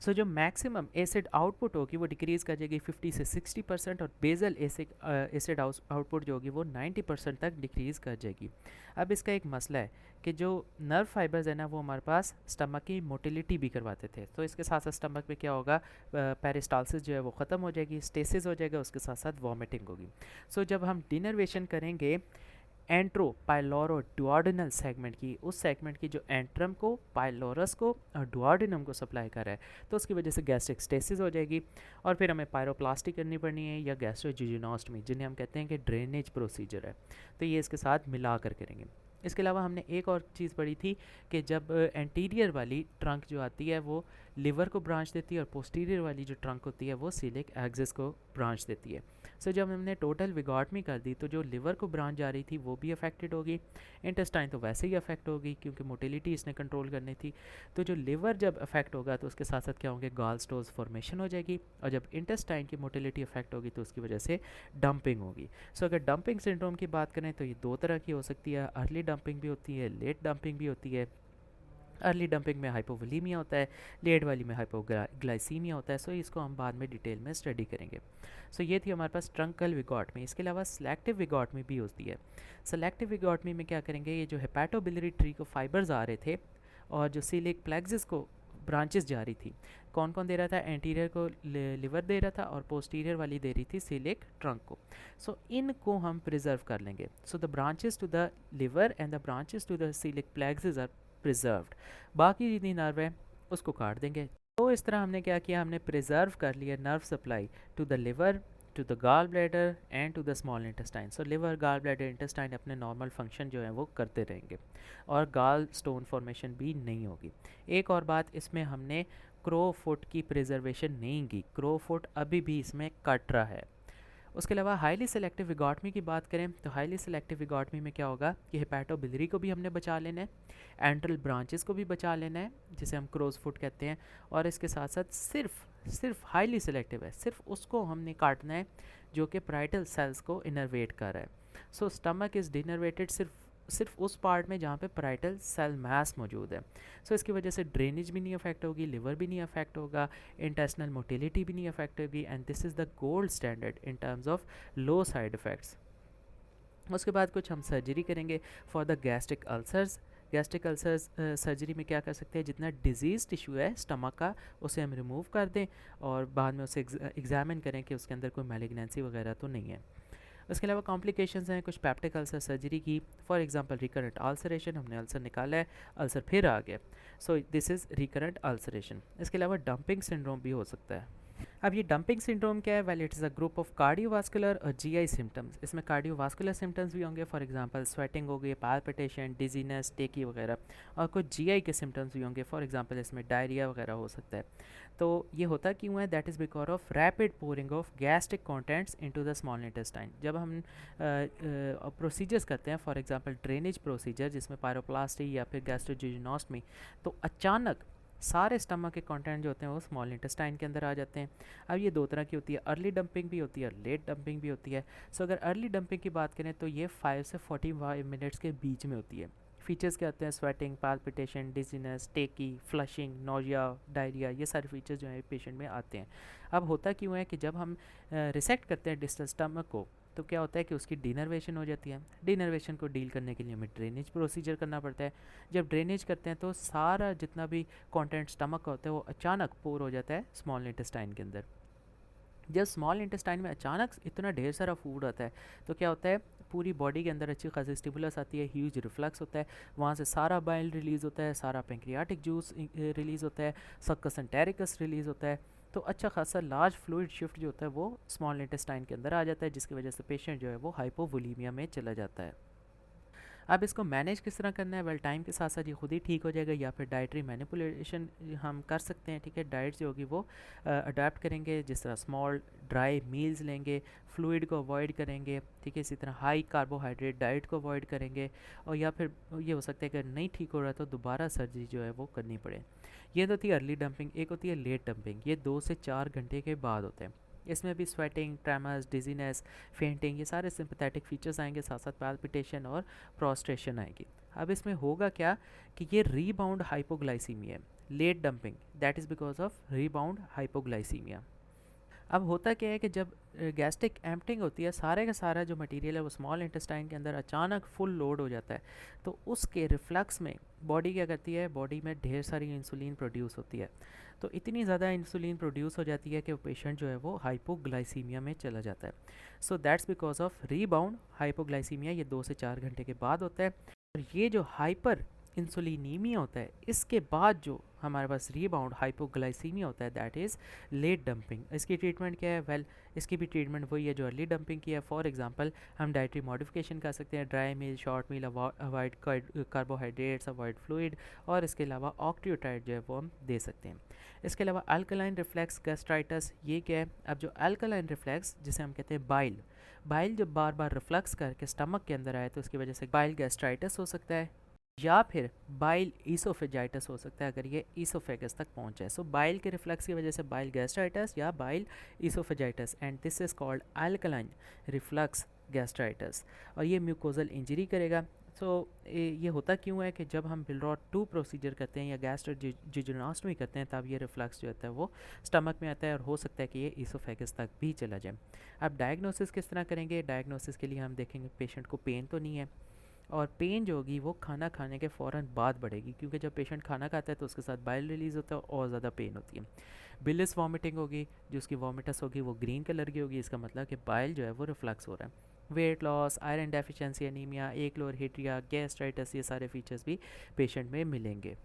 सो जो मैक्सिमम एसिड आउटपुट होगी वो डिक्रीज़ कर जाएगी 50 से 60%, और बेजल एसिड आउटपुट जो होगी वो 90% तक डिक्रीज़ कर जाएगी। अब इसका एक मसला है कि जो नर्व फाइबर्स है ना वो हमारे पास स्टमक की मोटिलिटी भी करवाते थे। तो इसके साथ साथ स्टमक में क्या होगा, पेरिस्टालसिस जो है वो ख़त्म हो जाएगी, स्टेसिस हो जाएगा, उसके साथ साथ वॉमिटिंग होगी। सो जब हम डिनर्वेशन करेंगे एंट्रो पाइलोरो डुओडेनल सेगमेंट की, उस सेगमेंट की जो एंट्रम को, पाइलोरस को और डुओडेनम को सप्लाई कर रहा है, तो उसकी वजह से गैस्ट्रिक स्टेसिस हो जाएगी, और फिर हमें पायरोप्लास्टी करनी पड़नी है या गैस्ट्रोजिजोनोस्टमी, जिन्हें हम कहते हैं कि ड्रेनेज प्रोसीजर है। तो ये इसके साथ मिला कर करेंगे। इसके अलावा हमने एक और चीज़ पढ़ी थी कि जब एंटीरियर वाली ट्रंक जो आती है वो लिवर को ब्रांच देती है, और पोस्टीरियर वाली जो ट्रंक होती है वो सीलिक एक्सिस को ब्रांच देती है। सो जब हमने टोटल विगॉटमी कर दी तो जो लिवर को ब्रांच जा रही थी वो भी अफेक्टेड होगी, इंटेस्टाइन तो वैसे ही अफेक्ट होगी क्योंकि मोटिलिटी इसने कंट्रोल करनी थी। तो जो लिवर जब अफेक्ट होगा तो उसके साथ साथ क्या होंगे, गॉल स्टोन्स फॉर्मेशन हो जाएगी, और जब इंटेस्टाइन की मोटिलिटी अफेक्ट होगी तो उसकी वजह से डंपिंग होगी। सो अगर डंपिंग सिंड्रोम की बात करें तो ये दो तरह की हो सकती है, अर्ली डंपिंग भी होती है, लेट डंपिंग भी होती है। अर्ली डंपिंग में हाइपोवोलीमिया होता है, लेट वाली में हाइपोग्लाइसीमिया होता है। सो इसको हम बाद में डिटेल में स्टडी करेंगे। सो ये थी हमारे पास ट्रंकल विगॉटमी। इसके अलावा सिलेक्टिव विगॉटमी भी होती है। सेलेक्टिव विगॉटमी में क्या करेंगे, ये जो हेपेटोबिलियरी ट्री को फाइबर्स आ रहे थे और जो सीलिक प्लेक्सिस को ब्रांचेस जा रही थी, कौन कौन दे रहा था, एंटीरियर को लिवर दे रहा था और पोस्टीरियर वाली दे रही थी सीलिक ट्रंक को। सो इनको हम प्रिजर्व कर लेंगे। So the branches to the liver and the branches to the coeliac plexus are preserved. बाकी जितनी नर्व है उसको काट देंगे। तो इस तरह हमने क्या किया, हमने प्रिजर्व कर लिया nerve supply to the liver, to the gallbladder and to the small intestine. So liver, gallbladder, intestine अपने नॉर्मल फंक्शन जो है वो करते रहेंगे, और गॉल स्टोन फॉर्मेशन भी नहीं होगी। एक और बात, इसमें हमने क्रो फुट की प्रिजर्वेशन नहीं की, क्रो फुट अभी भी इसमें कट रहा है। उसके अलावा हाईली सेलेक्टिव विगॉटमी की बात करें तो हाईली सेलेक्टिव विगॉटमी में क्या होगा कि हेपेटोबिलियरी को भी हमने बचा लेना है, एंट्रल ब्रांचेस को भी बचा लेना है जिसे हम क्रोज फुट कहते हैं, और इसके साथ साथ सिर्फ हाईली सेलेक्टिव है, सिर्फ उसको हमने काटना है जो कि पैराइटल सेल्स को इनर्वेट कर रहा है। सो स्टमक इज़ डिनर्वेटेड सिर्फ उस पार्ट में जहाँ पे पैराइटल सेल मास मौजूद है। सो इसकी वजह से ड्रेनेज भी नहीं अफेक्ट होगी, लिवर भी नहीं अफेक्ट होगा, इंटेस्टिनल मोटिलिटी भी नहीं अफेक्ट होगी, and this is the gold standard in terms of low side effects. उसके बाद कुछ हम सर्जरी करेंगे for the gastric ulcers. Gastric ulcers surgery में क्या कर सकते हैं, जितना डिजीज़ टिश्यू है स्टमक का उसे हम रिमूव कर दें और बाद में उसे एग्जामिन करें कि उसके अंदर कोई मैलिग्नेंसी वगैरह तो नहीं है। उसके अलावा कॉम्प्लिकेशंस हैं कुछ पेप्टिक अल्सर सर्जरी की, फॉर एग्जांपल रिकरेंट अल्सरेशन, हमने अल्सर निकाला है, अल्सर फिर आ गया, सो दिस इज़ रिकरेंट अल्सरेशन। इसके अलावा डंपिंग सिंड्रोम भी हो सकता है। अब ये डंपिंग सिंड्रोम क्या है, well it is a group of cardiovascular और जीआई सिम्टम्स। इसमें कार्डियोवास्कुलर सिम्टम्स भी होंगे, फॉर एग्जांपल स्वेटिंग हो गई, पाल्पिटेशन, डिजीनेस, टेकी वगैरह, और कुछ जीआई के सिम्टम्स भी होंगे, फॉर एग्जांपल इसमें डायरिया वगैरह हो सकता है। तो ये होता क्यों है, that is because of rapid pouring of gastric contents into the small intestine. जब हम प्रोसीजर्स करते हैं, फॉर एग्जांपल ड्रेनेज प्रोसीजर जिसमें पायरोप्लास्टी या फिर गैस्ट्रोजिनोस्टमी, तो अचानक सारे स्टमक के कंटेंट जो होते हैं वो स्मॉल इंटेस्टाइन के अंदर आ जाते हैं। अब ये दो तरह की होती है, अर्ली डंपिंग भी होती है और लेट डंपिंग भी होती है। सो अगर अर्ली डंपिंग की बात करें तो ये 5 से 45 मिनट्स के बीच में होती है। फीचर्स क्या होते हैं, स्वेटिंग, पाल्पिटेशन, डिजीनेस, टेकी, फ्लशिंग, नोजिया, डायरिया, ये सारे फीचर्स जो है पेशेंट में आते हैं। अब होता क्यों है कि जब हम रिसेक्ट करते हैं डिस्टल स्टमक को तो क्या होता है कि उसकी डिनर्वेशन हो जाती है। डिनर्वेशन को डील करने के लिए हमें ड्रेनेज प्रोसीजर करना पड़ता है। जब ड्रेनेज करते हैं तो सारा जितना भी कंटेंट स्टमक का होता है वो अचानक पोर हो जाता है स्मॉल इंटेस्टाइन के अंदर। जब स्मॉल इंटेस्टाइन में अचानक इतना ढेर सारा फूड आता है तो क्या होता है, पूरी बॉडी के अंदर अच्छी खासी स्टिमुलस आती है, ह्यूज रिफ्लक्स होता है, वहाँ से सारा बाइल रिलीज़ होता है, सारा पेंक्रियाटिक जूस रिलीज़ होता है, सक्कस एंटेरिकस रिलीज़ होता है। तो अच्छा खासा लार्ज फ्लूइड शिफ्ट जो होता है वो स्मॉल इंटेस्टाइन के अंदर आ जाता है, जिसकी वजह से पेशेंट जो है वो हाइपोवोलीमिया में चला जाता है। अब इसको मैनेज किस तरह करना है, वेल टाइम के साथ साथ ये खुद ही ठीक हो जाएगा या फिर डाइटरी मैनिपुलेशन हम कर सकते हैं। ठीक है, डाइट जो होगी वो अडाप्ट करेंगे, जिस तरह स्मॉल ड्राई मील्स लेंगे, फ्लूइड को अवॉइड करेंगे। ठीक है, इसी तरह हाई कार्बोहाइड्रेट डाइट को अवॉइड करेंगे, और या फिर ये हो सकता है कि अगर नहीं ठीक हो रहा तो दोबारा सर्जरी जो है वो करनी पड़े। ये तो थी अर्ली डंपिंग। एक होती है लेट डंपिंग, ये 2 से 4 घंटे के बाद होते हैं। इसमें भी स्वेटिंग, ट्रेमर्स, डिजीनेस, फेंटिंग, ये सारे सिंपैथेटिक फीचर्स आएंगे, साथ साथ पैल्पिटेशन और प्रोस्ट्रेशन आएगी। अब इसमें होगा क्या कि ये rebound hypoglycaemia, late dumping, that is because of rebound hypoglycaemia. अब होता क्या है कि जब गैस्ट्रिक एम्प्टिंग होती है, सारे का सारा जो मटेरियल है वो स्मॉल इंटेस्टाइन के अंदर अचानक फुल लोड हो जाता है, तो उसके रिफ्लक्स में बॉडी क्या करती है, बॉडी में ढेर सारी इंसुलिन प्रोड्यूस होती है। तो इतनी ज़्यादा इंसुलिन प्रोड्यूस हो जाती है कि वो पेशेंट जो है वो हाइपोग्लाइसीमिया में चला जाता है। So that's because of rebound hypoglycaemia, ये 2 से 4 घंटे के बाद होता है। और ये जो हाइपर इंसुलिनीमिया होता है, इसके बाद जो हमारे पास रीबाउंड हाइपोग्लाइसीमिया होता है, दैट इज़ लेट डंपिंग। इसकी ट्रीटमेंट क्या है, वेल इसकी भी ट्रीटमेंट वही है जो अर्ली डंपिंग की है। फॉर एग्जांपल हम डाइटरी मॉडिफिकेशन कर सकते हैं, ड्राई मील, शॉर्ट मील, अवॉइड कार्बोहाइड्रेट्स, अवॉइड फ्लूइड, और इसके अलावा ऑक्टियोटाइड जो है वो हम दे सकते हैं। इसके अलावा अल्कलाइन रिफ्लेक्स गैस्ट्राइटिस, ये क्या है, अब जो अल्कलाइन रिफ्लेक्स जिसे हम कहते हैं बाइल जब बार बार रिफ्लक्स करके स्टमक के अंदर आए तो उसकी वजह से बाइल गैस्ट्राइटिस हो सकता है, या फिर बाइल ईसोफेजाइटिस हो सकता है अगर ये ईसोफेगस तक पहुंच जाए। सो बाइल के रिफ्लक्स की वजह से बाइल गैस्ट्राइटिस या bile oesophagitis, and this is called alkaline reflux gastritis, और ये म्यूकोजल इंजरी करेगा। सो ये होता क्यों है कि जब हम बिलरॉड 2 प्रोसीजर करते हैं या गैस्ट्रोजिजोनोस्टमी करते हैं तब ये रिफ्लक्स जो होता है वो स्टमक में आता है, और हो सकता है कि ये ईसोफेगस तक भी चला जाए। अब डायग्नोसिस किस तरह करेंगे, डायग्नोसिस के लिए हम देखेंगे पेशेंट को पेन तो नहीं है, और पेन जो होगी वो खाना खाने के फ़ौरन बाद बढ़ेगी, क्योंकि जब पेशेंट खाना खाता है तो उसके साथ बाइल रिलीज़ होता है और ज़्यादा पेन होती है। बिलिस वॉमिटिंग होगी, जो उसकी वॉमिटस होगी वो ग्रीन कलर की होगी, इसका मतलब कि बाइल जो है वो रिफ्लक्स हो रहा है। Weight loss, iron deficiency anaemia, achlorhydria, gastritis, ये सारे फीचर्स भी पेशेंट में मिलेंगे।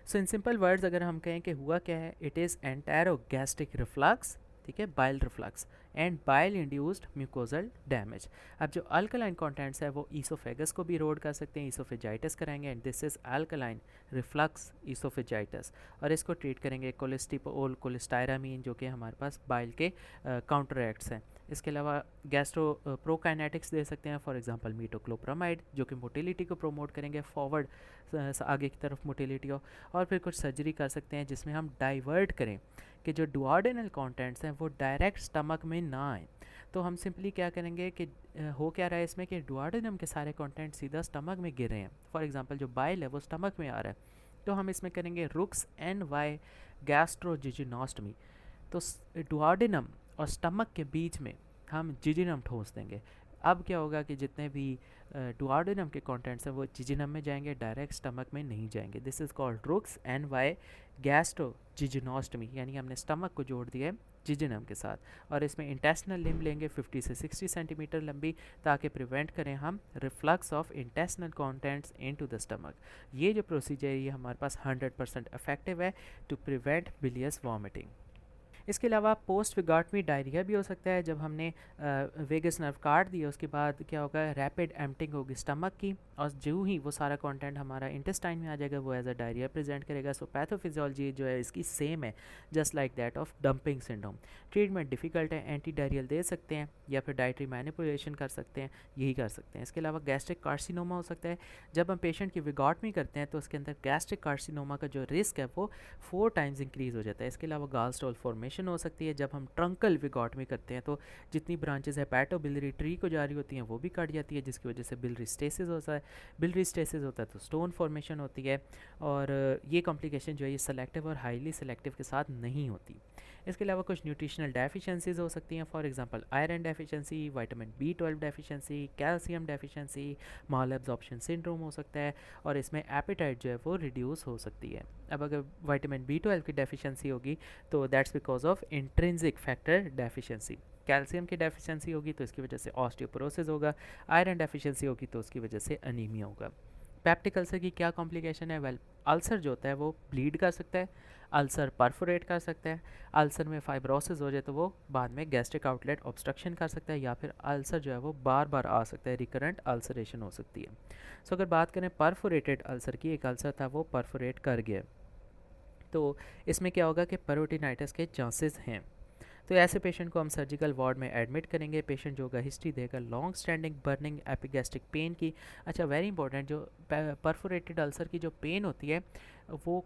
सो इन सिंपल वर्ड्स अगर हम कहें कि हुआ क्या है, इट इज़ एंटेरोगैस्ट्रिक रिफ्लक्स, ठीक है, bile reflux and bile induced mucosal damage. अब जो अल्कलाइन कंटेंट्स है वो ईसोफेगस को भी रोड कर सकते हैं, ईसोफेजाइटिस कराएंगे, and this is alkaline reflux oesophagitis, और इसको ट्रीट करेंगे कोलेस्टिपोल, कोलेस्टायरामीन, जो कि हमारे पास बाइल के काउंटरएक्ट्स हैं। इसके अलावा गैस्ट्रो प्रोकाइनेटिक्स दे सकते हैं, फॉर एग्जांपल मीटोक्लोप्रामाइड, जो कि मोटिलिटी को प्रोमोट करेंगे, फॉरवर्ड आगे की तरफ मोटिलिटी हो, और फिर कुछ सर्जरी कर सकते हैं जिसमें हम डाइवर्ट करें कि जो डुओडेनल कंटेंट्स हैं वो डायरेक्ट स्टमक में ना आए। तो हम सिंपली क्या करेंगे कि हो क्या रहा है इसमें कि डुओडेनम के सारे कंटेंट सीधा स्टमक में गिर रहे हैं। फॉर एग्जांपल जो बाइल है वो स्टमक में आ रहा है, तो हम इसमें करेंगे रुक्स एंड वाई गैस्ट्रोजिजिनोस्टमी। तो डुओडेनम और स्टमक के बीच में हम जिजिनम ठोस देंगे। अब क्या होगा कि जितने भी डुओडेनम के कंटेंट्स हैं वो जिजिनम में जाएंगे, डायरेक्ट स्टमक में नहीं जाएंगे। This is called Roux and Y gastrojejunostomy, यानी हमने स्टमक को जोड़ दिया है जिजिनम के साथ। और इसमें इंटेस्टिनल लिम्ब लेंगे 50 से 60 सेंटीमीटर लंबी, ताकि प्रिवेंट करें हम reflux of intestinal contents into the stomach. ये जो प्रोसीजर है ये हमारे पास 100% इफेक्टिव है टू प्रिवेंट बिलियस वॉमिटिंग। इसके अलावा पोस्ट विगाटमी डायरिया भी हो सकता है। जब हमने वेगस नर्व काट दिया उसके बाद क्या होगा, रैपिड एम्पटिंग होगी स्टमक की, और जो ही वो सारा कंटेंट हमारा इंटेस्टाइन में आ जाएगा वो एज अ डायरिया प्रेजेंट करेगा। सो पैथोफिजियोलॉजी जो है इसकी सेम है, just like that of dumping syndrome. Treatment difficult है, एंटी डायरियल दे सकते हैं या फिर डाइटरी मैनिपुलेशन कर सकते हैं, यही कर सकते हैं। इसके अलावा गैस्ट्रिक कार्सिनोमा हो सकता है। जब हम पेशेंट की विगाटमी करते हैं तो उसके अंदर गैस्ट्रिक कार्सिनोमा का जो रिस्क है वो 4 टाइम्स इंक्रीज़ हो जाता है। इसके अलावा गालस्टोल फॉर्मेशन हो सकती है। जब हम ट्रंकल विगाटमी करते हैं तो जितनी ब्रांचेस हेपेटोबिलियरी ट्री को जा रही होती हैं वो भी कट जाती है, जिसकी वजह से बिलरी स्टेसिस होता है। बिलरी स्टेसिस होता है तो स्टोन फॉर्मेशन होती है, और ये कॉम्प्लिकेशन जो है ये सेलेक्टिव और हाईली सेलेक्टिव के साथ नहीं होती। इसके अलावा कुछ न्यूट्रिशनल डेफिशिएंसीज हो सकती हैं, for example iron deficiency, vitamin B12 deficiency, calcium deficiency, mall absorption syndrome हो सकता है, और इसमें एपेटाइट जो है वो रिड्यूस हो सकती है। अब अगर विटामिन B12 की डेफिशिएंसी होगी तो that's because of intrinsic factor deficiency. Calcium की डेफिशिएंसी होगी तो इसकी वजह से ऑस्टियोपोरोसिस होगा। आयरन डेफिशिएंसी होगी तो उसकी वजह से अनीमिया होगा। पेप्टिक अल्सर की क्या कॉम्प्लिकेशन है? वेल, अल्सर जो होता है वो ब्लीड कर सकता है, अल्सर परफोरेट कर सकता है, अल्सर में फाइब्रोसिस हो जाए तो वो बाद में गैस्ट्रिक आउटलेट ऑब्स्ट्रक्शन कर सकता है, या फिर अल्सर जो है वो बार बार आ सकता है, रिकरेंट अल्सरेशन हो सकती है। सो अगर बात करें परफोरेटेड अल्सर की, एक अल्सर था वो परफोरेट कर गया, तो इसमें क्या होगा कि पेरोटिनाइटिस के चांसेस हैं। तो ऐसे पेशेंट को हम सर्जिकल वार्ड में एडमिट करेंगे। पेशेंट जो होगा हिस्ट्री देगा long standing burning epigastric pain की। अच्छा, वेरी इंपॉर्टेंट, जो परफोरेटेड अल्सर की जो पेन होती है वो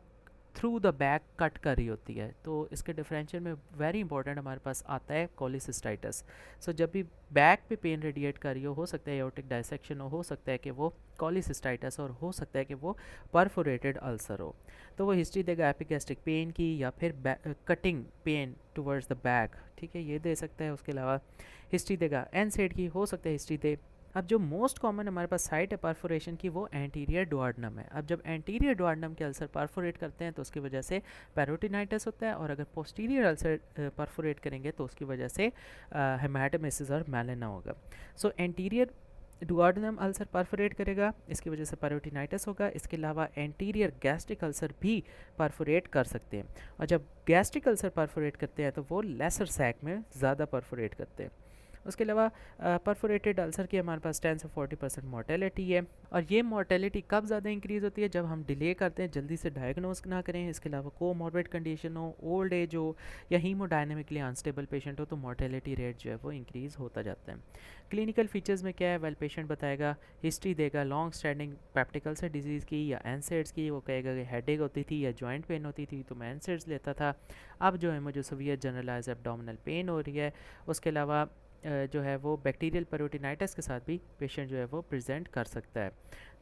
थ्रू द बैक कट कर रही होती है, तो इसके डिफरेंशियल में वेरी इंपॉर्टेंट हमारे पास आता है कोलिसिस्टाइटिस। सो जब भी बैक पे पेन रेडिएट कर रही हो सकता है एओर्टिक डायसेक्शन हो सकता है कि वो कोलिसिस्टाइटिस, और हो सकता है कि वो परफोरेटेड अल्सर हो। तो वो हिस्ट्री देगा एपिगैस्ट्रिक पेन की या फिर cutting pain towards the back, ठीक है, ये दे सकता है। उसके अलावा हिस्ट्री देगा एनसेड की, हो सकता है हिस्ट्री दे। अब जो मोस्ट कॉमन हमारे पास साइट है परफोरेशन की वो एंटीरियर डुओडेनम है। अब जब एंटीरियर डुओडेनम के अल्सर परफोरेट करते हैं तो उसकी वजह से पेरोटिनाइटिस होता है, और अगर पोस्टीरियर अल्सर परफोरेट करेंगे तो उसकी वजह से हेमाटोमेसिस और मेलाना होगा। सो एंटीरियर डुओडेनम अल्सर परफोरेट करेगा, इसकी वजह से पेरोटिनाइटिस होगा। इसके अलावा एंटीरियर गैस्ट्रिक अल्सर भी परफोरेट कर सकते हैं, और जब गैस्ट्रिक अल्सर परफोरेट करते हैं तो वो लेसर सैक में ज़्यादा परफोरेट करते हैं। उसके अलावा परफोरेटेड अल्सर की हमारे पास 10 से 40% मोर्टेलिटी है, और ये मोर्टेलिटी कब ज़्यादा इंक्रीज़ होती है? जब हम डिले करते हैं, जल्दी से डायग्नोस ना करें। इसके अलावा कोमॉर्बिड कंडीशन हो, ओल्ड एज हो, या हीमोडायनेमिकली अनस्टेबल पेशेंट हो तो मोर्टेलिटी रेट जो है वो इंक्रीज़ होता जाता है। क्लिनिकल फीचर्स में क्या है? वेल, पेशेंट बताएगा, हिस्ट्री देगा long standing peptic ulcer disease की या एनसेड्स की। वो कहेगा कि हेडेक होती थी या जॉइंट पेन होती थी तो मैं एनसेड्स लेता था, अब जो है मुझे सीवियर जनरलाइज एब्डोमिनल पेन हो रही है। उसके अलावा जो है वो बैक्टीरियल पेरोटिनाइटिस के साथ भी पेशेंट जो है वो प्रेजेंट कर सकता है।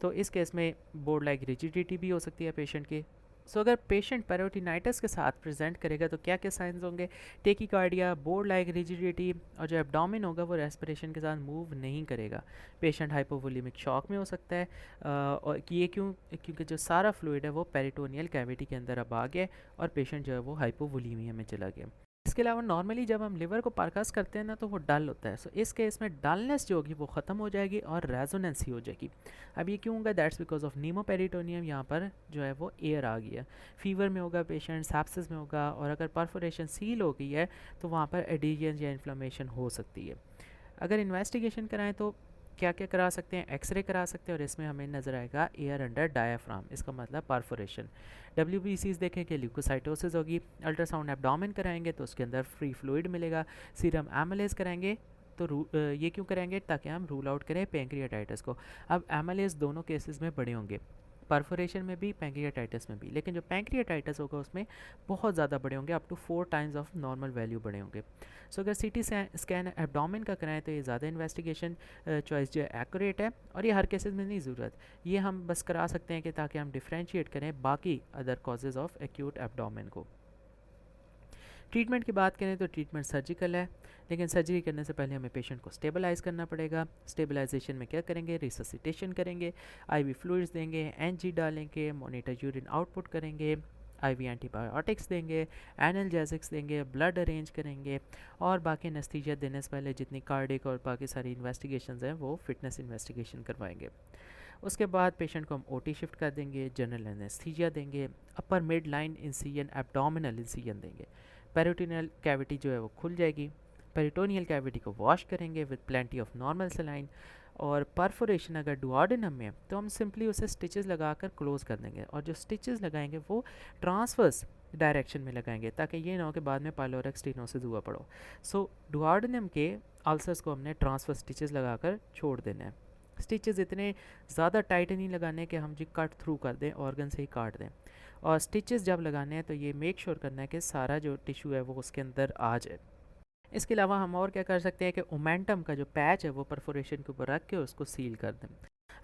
तो इस केस में बोर्ड लाइक रिजिडिटी भी हो सकती है पेशेंट की। सो अगर पेशेंट पेरोटिनाइटिस के साथ प्रेजेंट करेगा तो क्या क्या साइंस होंगे? टेकिकार्डिया, बोर्ड लाइक रिजिडिटी, और जो एब्डोमेन होगा वो रेस्पिरेशन के साथ मूव नहीं करेगा। पेशेंट हाइपोवोलेमिक शॉक में हो सकता है, और ये क्योंकि जो सारा फ्लूइड है वो पेरिटोनियल कैविटी के अंदर अब आ गया और पेशेंट जो है वो हाइपोवोलीमिया में चला गया। इसके अलावा नॉर्मली जब हम लिवर को परकस करते हैं ना तो वो डल होता है। सो इस केस में डलनेस जो होगी वो ख़त्म हो जाएगी और रेजोनेंस ही हो जाएगी। अब ये क्यों होगा? दैट्स बिकॉज ऑफ नीमोपेरिटोनियम, यहाँ पर जो है वो एयर आ गया। फीवर में होगा पेशेंट, सैप्सिस में होगा, और अगर परफोरेशन सील हो गई है तो वहाँ पर एडिशन या इन्फ्लेमेशन हो सकती है। अगर इन्वेस्टिगेशन कराएं तो क्या क्या करा सकते हैं? एक्सरे करा सकते हैं, और इसमें हमें नज़र आएगा एयर अंडर डायाफ्राम, इसका मतलब परफोरेशन। WBCs देखें कि ल्यूकोसाइटोसिस होगी। अल्ट्रासाउंड एब्डोमेन कराएंगे तो उसके अंदर फ्री फ्लूइड मिलेगा। सीरम एमिलेज कराएंगे तो ये क्यों कराएंगे? ताकि हम रूल आउट करें पैंक्रियाटाइटिस को। अब एमिलेज दोनों केसेस में बड़े होंगे। परफोरेशन में भी, पैंक्रियाटाइटिस में भी। लेकिन जो पैंक्रियाटाइटिस होगा उसमें बहुत ज़्यादा बड़े होंगे, up to 4 times of normal value बड़े होंगे। सो अगर सीटी स्कैन एब्डोमेन का कराएं तो ये ज़्यादा इन्वेस्टिगेशन चॉइस जो है एक्यूरेट है, और ये हर केसेस में नहीं ज़रूरत, ये हम बस करा सकते हैं कि ताकि हम डिफ्रेंशिएट करें बाकी other causes of acute abdomen को। ट्रीटमेंट की बात करें तो ट्रीटमेंट सर्जिकल है, लेकिन सर्जरी करने से पहले हमें पेशेंट को स्टेबलाइज़ करना पड़ेगा। स्टेबलाइजेशन में क्या करेंगे, रिससिटेशन करेंगे, आईवी फ्लूइड्स देंगे, एनजी डालेंगे, मॉनिटर यूरिन आउटपुट करेंगे, आईवी एंटीबायोटिक्स देंगे, एनाल्जेसिक्स देंगे, ब्लड अरेंज करेंगे, और बाकी एनेस्थीसिया देने से पहले जितनी कार्डिक और बाकी सारी इन्वेस्टिगेशंस हैं वो फिटनेस इन्वेस्टिगेशन करवाएंगे। उसके बाद पेशेंट को हम ओटी शिफ्ट कर देंगे, जनरल एनेस्थीसिया देंगे, upper mid line incision, abdominal incision देंगे। पेरिटोनियल कैविटी जो है वो खुल जाएगी, पेरिटोनियल कैविटी को वॉश करेंगे with plenty of normal saline, और परफोरेशन अगर डुओडेनम में है तो हम सिंपली उसे स्टिचेस लगाकर क्लोज कर देंगे, और जो स्टिचेस लगाएंगे वो ट्रांसवर्स डायरेक्शन में लगाएंगे ताकि ये ना हो कि बाद में पाइलोरिक स्टेनोसिस हुआ पड़ो। सो डुओडेनम के अल्सर्स को हमने ट्रांसवर्स स्टिचेस लगाकर छोड़ देना है। स्टिचेस इतने ज़्यादा टाइट नहीं लगाने कि हम जी कट थ्रू कर दें, ऑर्गन से ही काट दें, और स्टिचेस जब लगाने हैं तो ये मेक श्योर करना है कि सारा जो टिश्यू है वो उसके अंदर आ जाए। इसके अलावा हम और क्या कर सकते हैं कि ओमेंटम का जो पैच है वो परफोरेशन के ऊपर रख के उसको सील कर दें।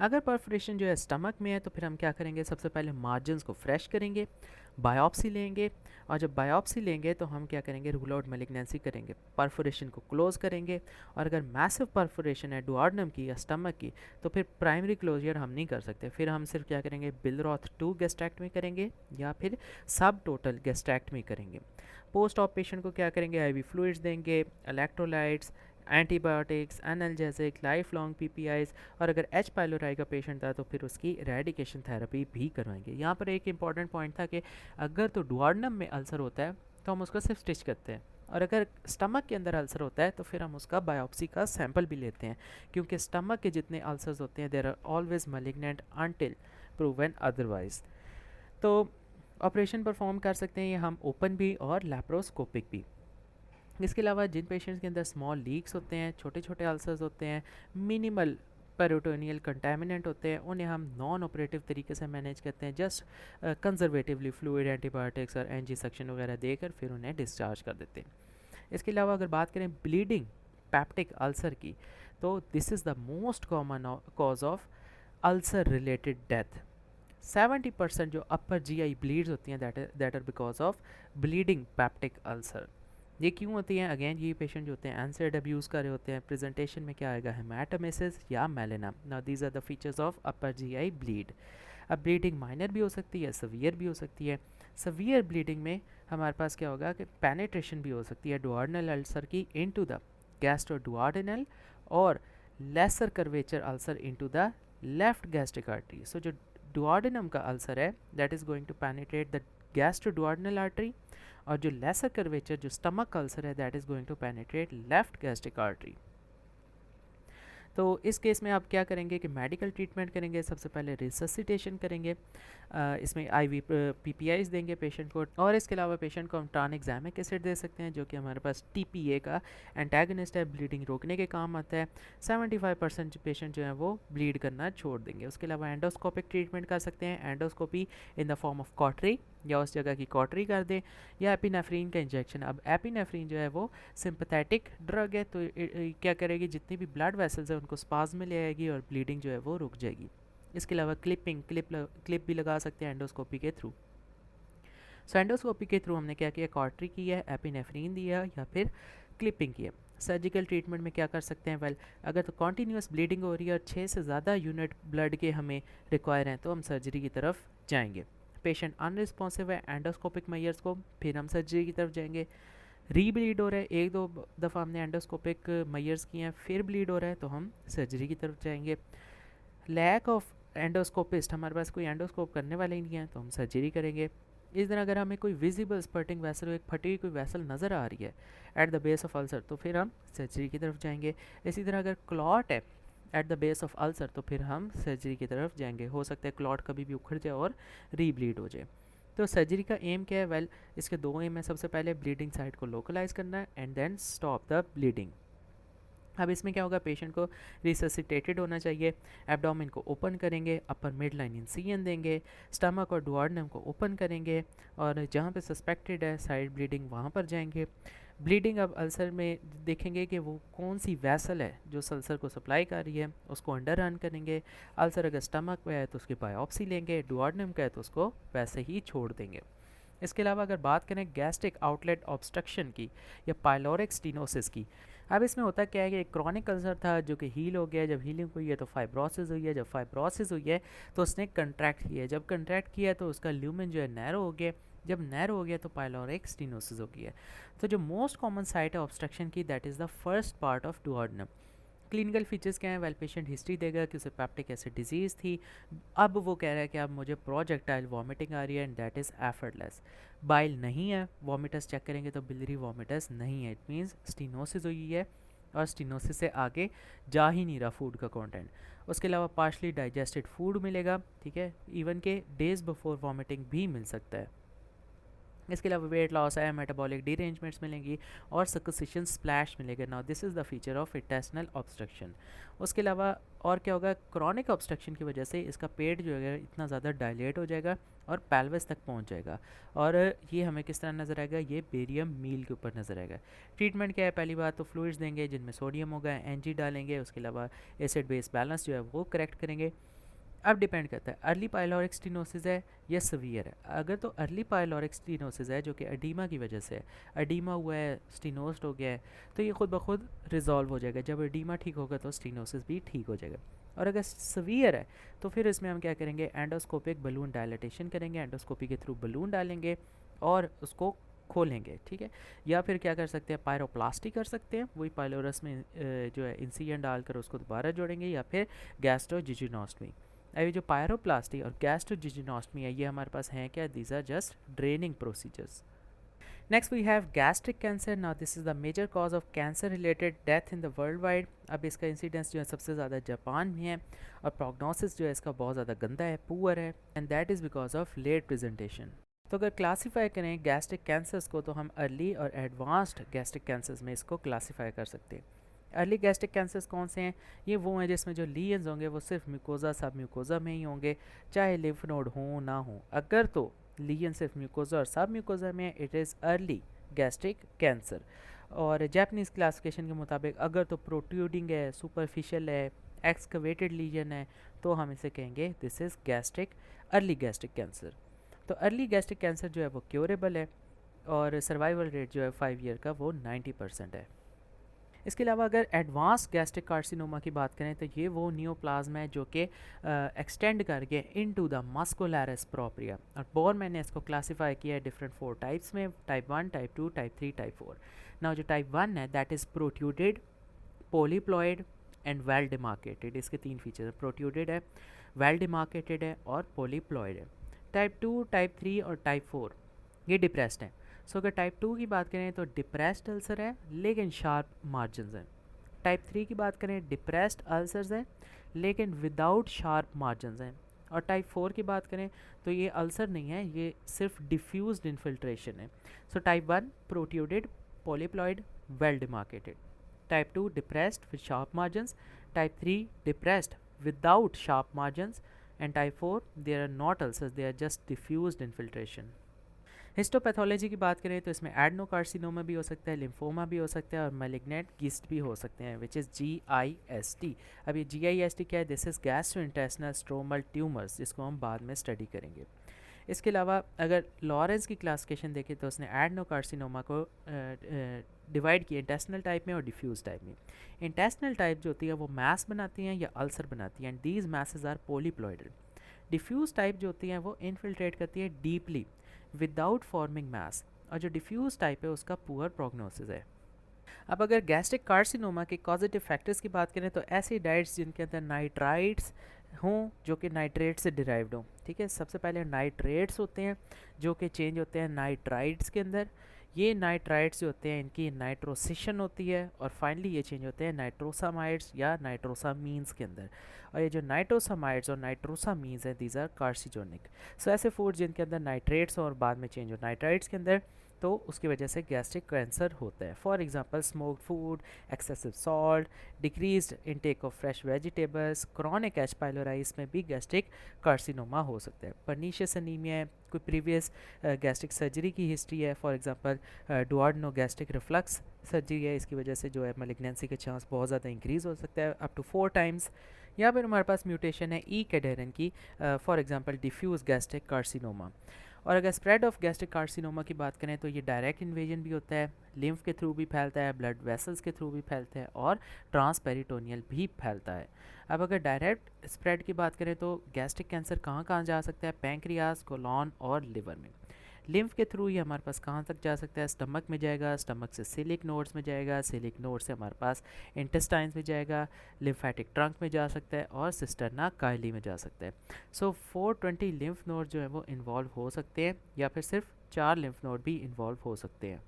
अगर परफोरेशन जो है स्टमक में है तो फिर हम क्या करेंगे, सबसे पहले मार्जिन्स को फ्रेश करेंगे, बायोप्सी लेंगे, और जब बायोप्सी लेंगे तो हम क्या करेंगे, रूल आउट मैलिग्नेंसी करेंगे, परफोरेशन को क्लोज करेंगे। और अगर मैसिव परफोरेशन है डुओडेनम की या स्टमक की तो फिर प्राइमरी क्लोजर हम नहीं कर सकते, फिर हम सिर्फ क्या करेंगे, बिलरॉथ 2 गैस्ट्रेक्टमी करेंगे या फिर सब टोटल गैस्ट्रेक्टमी करेंगे। पोस्ट ऑप पेशेंट को क्या करेंगे, आईवी फ्लूइड्स देंगे, electrolytes, antibiotics, analgesic, life long PPIs, और अगर एच पाइलोराई का पेशेंट था तो फिर उसकी रेडिकेशन थेरेपी भी करवाएंगे। यहाँ पर एक इंपॉर्टेंट पॉइंट था कि अगर तो डुओडेनम में अल्सर होता है तो हम उसको सिर्फ स्टिच करते हैं, और अगर स्टमक के अंदर अल्सर होता है तो फिर हम उसका बायोप्सी का सैंपल भी लेते हैं, क्योंकि स्टमक के जितने अल्सर्स होते हैं there are always malignant until proven otherwise. तो ऑपरेशन परफॉर्म कर सकते हैं ये हम ओपन भी और लैप्रोस्कोपिक भी। इसके अलावा जिन पेशेंट्स के अंदर स्मॉल लीक्स होते हैं, छोटे छोटे अल्सर्स होते हैं, मिनिमल पेरिटोनियल कंटेमिनेंट होते हैं, उन्हें हम नॉन ऑपरेटिव तरीके से मैनेज करते हैं, जस्ट कंजर्वेटिवली फ्लूइड, एंटीबायोटिक्स और एनजी सक्शन वगैरह देकर फिर उन्हें डिस्चार्ज कर देते हैं। इसके अलावा अगर बात करें ब्लीडिंग पैप्टिक अल्सर की, तो this is the most common cause of ulcer related death. 70% जो अपर जीआई ब्लीड्स होती हैं that are because of bleeding peptic ulcer. ये क्यों होती हैं, अगेन ये पेशेंट जो होते हैं एनसेड अब्यूज़ कर रहे होते हैं, प्रेजेंटेशन में क्या आएगा, हेमाटोमेसिस या melaena. Now these are the features of upper GI bleed. अब ब्लीडिंग माइनर भी हो सकती है, सवियर भी हो सकती है। सवियर ब्लीडिंग में हमारे पास क्या होगा कि पेनिट्रेशन भी हो सकती है डुओडेनल अल्सर की इनटू द गैस्ट्रोडुओडेनल, और lesser curvature ulcer into the left gastric artery. So जो डुओडेनम का अल्सर है that is going to penetrate the gastroduodenal artery, और जो लेसर कर्वेचर जो स्टमक अल्सर है that is going to penetrate left gastric artery. तो इस case में आप क्या करेंगे कि मेडिकल ट्रीटमेंट करेंगे, सबसे पहले रिससिटेशन करेंगे, इसमें आईवी पीपीआईज देंगे पेशेंट को, और इसके अलावा पेशेंट को हम ट्रानएग्जामिक एसिड दे सकते हैं जो कि हमारे पास टीपीए का एंटागनिस्ट है, ब्लीडिंग रोकने के काम आता है। 75% पेशेंट जो है वो ब्लीड करना छोड़ देंगे। उसके अलावा एंडोस्कोपिक ट्रीटमेंट कर सकते हैं, endoscopy in the form of cautery, या उस जगह की कॉटरी कर दें, या एपिनेफ्रीन का इंजेक्शन। अब एपिनेफ्रीन जो है वो सिंपैथेटिक ड्रग है, तो क्या करेगी, जितनी भी ब्लड वेसल्स है उनको स्पाज्म में ले आएगी और ब्लीडिंग जो है वो रुक जाएगी। इसके अलावा क्लिप भी लगा सकते हैं एंडोस्कोपी के थ्रू। सो एंडोस्कोपी के थ्रू हमने क्या किया, कॉटरी की है, एपिनेफ्रीन दिया, या फिर क्लिपिंग की है। सर्जिकल ट्रीटमेंट में क्या कर सकते हैं, वेल अगर तो कॉन्टीन्यूस ब्लीडिंग हो रही है और 6 से ज़्यादा यूनिट ब्लड के हमें रिक्वायर हैं तो हम सर्जरी की तरफ जाएंगे। पेशेंट अनरिस्पॉन्सिव है एंडोस्कोपिक मेजर्स को, फिर हम सर्जरी की तरफ जाएंगे। रीब्लीड हो रहा है, 1-2 दफ़ा हमने एंडोस्कोपिक मेजर्स किए हैं, फिर ब्लीड हो रहा है तो हम सर्जरी की तरफ जाएंगे। लैक ऑफ एंडोस्कोपिस्ट, हमारे पास कोई एंडोस्कोप करने वाले ही नहीं है तो हम सर्जरी करेंगे। इस तरह अगर हमें कोई विजिबल स्पर्टिंग वैसल, एक फटी हुई कोई वैसल नज़र आ रही है at the base of ulcer तो फिर हम सर्जरी की तरफ जाएंगे। इसी तरह अगर क्लॉट है at the base of ulcer तो फिर हम सर्जरी की तरफ जाएंगे। हो सकता है क्लॉट कभी भी उखड़ जाए और रीब्लीड हो जाए। तो सर्जरी का एम क्या है, वेल इसके 2 एम है। सबसे पहले ब्लीडिंग साइट को लोकलाइज करना है and then stop the bleeding. अब इसमें क्या होगा, पेशेंट को रिससिटेटेड होना चाहिए, एब्डोमेन को ओपन करेंगे, अपर मिड लाइन इंसिजन देंगे, स्टमक और डुओडेनम को ओपन करेंगे, और जहाँ पे सस्पेक्टेड है साइड ब्लीडिंग वहाँ पर जाएंगे। ब्लीडिंग अब अल्सर में देखेंगे कि वो कौन सी वैसल है जो अल्सर को सप्लाई कर रही है, उसको अंडर रन करेंगे। अल्सर अगर स्टमक में है तो उसकी बायोप्सी लेंगे, डुओडेनम का है तो उसको वैसे ही छोड़ देंगे। इसके अलावा अगर बात करें गैस्ट्रिक आउटलेट ऑब्स्ट्रक्शन की या पाइलोरिक स्टीनोसिस की, अब इसमें होता क्या है कि एक क्रॉनिक अल्सर था जो कि हील हो गया, जब हीलिंग हुई है तो फाइब्रोसिस हुई है, जब फाइब्रोसिस हुई है तो उसने कंट्रैक्ट किया है, जब कंट्रैक्ट किया तो उसका ल्यूमेन जो है नैरो हो गया, जब नैरो हो गया तो पाइलोरिक स्टीनोसिस हो गया। तो जो मोस्ट कॉमन साइट है ऑब्स्ट्रक्शन की, that is the first part of duodenum. Clinical features क्या है, वेल पेशेंट हिस्ट्री देगा कि उसे पैप्टिक एसिड डिजीज़ थी। अब वो कह रहा है कि अब मुझे प्रोजेक्टाइल वॉमिटिंग आ रही है and that is effortless. Bile नहीं है, वॉमिटस चेक करेंगे तो बिलरी वॉमिटस नहीं है, इट मीन्स स्टीनोसिस हुई है और स्टीनोसिस से आगे जा ही नहीं रहा फूड का कंटेंट। उसके अलावा पार्शली डाइजेस्टेड फूड मिलेगा, ठीक है, इवन के डेज बिफोर वॉमिटिंग भी मिल सकता है। इसके अलावा वेट लॉस है, मेटाबॉलिक डीरेंजमेंट्स मिलेंगी और सक्सेशन स्प्लैश मिलेगा। Now this is the feature of intestinal obstruction. उसके अलावा और क्या होगा, क्रॉनिक ऑब्स्ट्रक्शन की वजह से इसका पेट जो है इतना ज़्यादा डायलेट हो जाएगा और पेल्विस तक पहुंच जाएगा, और ये हमें किस तरह नज़र आएगा, ये बेरियम मील के ऊपर नज़र आएगा। ट्रीटमेंट क्या है, पहली बात तो फ्लूइड्स देंगे जिनमें सोडियम होगा, एनजी डालेंगे, उसके अलावा एसिड बेस बैलेंस जो है वो करेक्ट करेंगे। अब डिपेंड करता है अर्ली पाइलोरिक स्टीनोसिस है या सवियर है। अगर तो अर्ली पाइलोरिक स्टीनोसिस है जो कि एडीमा की वजह से है, एडीमा हुआ है, स्टीनोस्ड हो गया है, तो ये खुद ब खुद रिजॉल्व हो जाएगा। जब एडीमा ठीक होगा तो स्टीनोसिस भी ठीक हो जाएगा। और अगर सवियर है तो फिर इसमें हम क्या करेंगे, एंडोस्कोपिक बलून डायलिटेशन करेंगे, एंडोस्कोपी के थ्रू बलून डालेंगे और उसको खोलेंगे, ठीक है। या फिर क्या कर सकते हैं, पायरोप्लास्टी कर सकते हैं, वही पाइलोरस में जो है इंसिजन डालकर उसको दोबारा जोड़ेंगे, या फिर गैस्ट्रोजिजिनोस्टमी। अभी जो पायरोप्लास्टी और गैस्ट्रोजिजिनोस्टमी है ये हमारे पास हैं क्या, these are just draining procedures. Next we have gastric cancer. Now this is the major cause of cancer related death in the worldwide. अब इसका इंसिडेंस जो है सबसे ज़्यादा जापान में है, और प्रोग्नोसिस जो है इसका बहुत ज़्यादा गंदा है, पुअर है, and that is because of late presentation. तो अगर क्लासीफाई करें गैस्ट्रिक कैंसर्स को तो हम अर्ली और एडवांस्ड गैस्ट्रिक कैंसर्स में इसको क्लासीफाई कर सकते हैं। अर्ली गैस्ट्रिक कैंसर्स कौन से हैं, ये वो हैं जिसमें जो लीजन्स होंगे वो सिर्फ म्यूकोजा सब म्यूकोजा में ही होंगे, चाहे लिम्फ नोड हो ना हो। अगर तो लीजन सिर्फ म्यूकोजा और सब म्यूकोजा में, it is early gastric cancer. और जापानीज़ क्लासिफिकेशन के मुताबिक अगर तो प्रोट्रूडिंग है, सुपरफिशियल है, एक्सकवेटेड लीजन है, तो हम इसे कहेंगे this is gastric early gastric cancer. तो अर्ली गैस्ट्रिक कैंसर जो है वो क्योरेबल है, और सर्वाइवल रेट जो है 5 ईयर का वो 90% है। इसके अलावा अगर एडवांस गैस्ट्रिक कार्सिनोमा की बात करें तो ये वो नियोप्लाज्म है जो कि एक्सटेंड करके इनटू द मस्कुलरस प्रोप्रिया, और बोरमैन ने इसको क्लासीफाई किया है डिफरेंट 4 टाइप्स में, type 1, type 2, type 3, type 4। Now जो टाइप 1 है that is protruded, polyploid and well demarcated. इसके 3 फीचर है, प्रोट्रूडेड है, वेल डिमार्केटेड है और पोलीप्लॉइड है। टाइप 2, टाइप 3 और टाइप 4 ये डिप्रेस्ड है। सो अगर टाइप 2 की बात करें तो डिप्रेस्ड अल्सर है लेकिन शार्प मार्जिन हैं। टाइप 3 की बात करें डिप्रेस्ड अल्सर्स हैं लेकिन विदाउट शार्प मार्जिन हैं। और टाइप 4 की बात करें तो ये अल्सर नहीं है, ये सिर्फ डिफ्यूज्ड इन्फिल्ट्रेशन है। So type 1 protruded, polyploid, well demarcated. Type 2 depressed with sharp margin, type 3 depressed without sharp margins, and type 4 they are not ulcers, they are just diffused infiltration. Histopathology की बात करें तो इसमें एडनोकार्सिनोमा भी हो सकता है, लिम्फोमा भी हो सकता है और मैलिग्नेंट गिस्ट भी हो सकते हैं, विच इज़ GIST। अब ये GIST क्या है, this is gastrointestinal stromal tumours, जिसको हम बाद में स्टडी करेंगे। इसके अलावा अगर लॉरेंस की क्लासिफिकेशन देखें तो उसने एडनोकार्सिनोमा को डिवाइड किया इंटेस्टिनल टाइप में और डिफ्यूज टाइप में। इंटेस्टिनल टाइप जो होती है वो मैस बनाती हैं या अल्सर बनाती हैं, and these masses are polyploidal. Diffuse type जो होती हैं वो इन्फिल्ट्रेट करती है डीपली विदाउट फॉर्मिंग मैस, और जो डिफ्यूज टाइप है उसका पुअर प्रोग्नोसिस है। अब अगर गैस्ट्रिक कार्सिनोमा के कॉजेटिव फैक्टर्स की बात करें तो ऐसी डाइट्स जिनके अंदर नाइट्राइट्स हों जो कि नाइट्रेट से डिराइव्ड हों, ठीक है। सबसे पहले नाइट्रेट्स होते हैं जो कि चेंज होते हैं नाइट्राइट्स के अंदर। ये नाइट्राइट्स जो होते हैं इनकी नाइट्रोसिशन होती है, और फाइनली ये चेंज होते हैं नाइट्रोसामाइड्स या नाइट्रोसामीन्स के अंदर। और ये जो नाइट्रोसामाइड्स और नाइट्रोसामीन्स हैं दीज आर कार्सिनोजेनिक। सो ऐसे फूड जिनके अंदर नाइट्रेट्स और बाद में चेंज हो नाइट्राइट्स के अंदर, तो उसकी वजह से गैस्ट्रिक कैंसर होता है। For example smoked food, excessive salt, decreased intake of fresh vegetables, chronic H pylori में भी गैस्ट्रिक कार्सिनोमा हो सकता है। पर्नीशियस एनीमिया है, कोई प्रीवियस गैस्ट्रिक सर्जरी की हिस्ट्री है, for example duodeno gastric reflux surgery है, इसकी वजह से जो है मैलिग्नेंसी के चांस बहुत ज़्यादा इंक्रीज़ हो सकता है अप टू 4 टाइम्स। या फिर हमारे पास म्यूटेशन है ई कैडेरन की, for example diffuse gastric carcinoma. और अगर स्प्रेड ऑफ गैस्ट्रिक कार्सिनोमा की बात करें तो ये डायरेक्ट इन्वेजन भी होता है, लिम्फ के थ्रू भी फैलता है, ब्लड वेसल्स के थ्रू भी फैलता है और ट्रांसपेरिटोनियल भी फैलता है। अब अगर डायरेक्ट स्प्रेड की बात करें तो गैस्ट्रिक कैंसर कहाँ कहाँ जा सकता है? पैंक्रियाज, कोलॉन और लिवर में। लिम्फ के थ्रू ये हमारे पास कहाँ तक जा सकता है? स्टमक में जाएगा, स्टमक से सिलिक नोड्स में जाएगा, सिलिक नोड से हमारे पास इंटेस्टाइन्स में जाएगा, लिम्फेटिक ट्रंक में जा सकता है और सिस्टर्ना काइली में जा सकता है। सो 420 लिम्फ नोड जो है वो इन्वॉल्व हो सकते हैं या फिर सिर्फ 4 लिम्फ नोड भी इन्वॉल्व हो सकते हैं।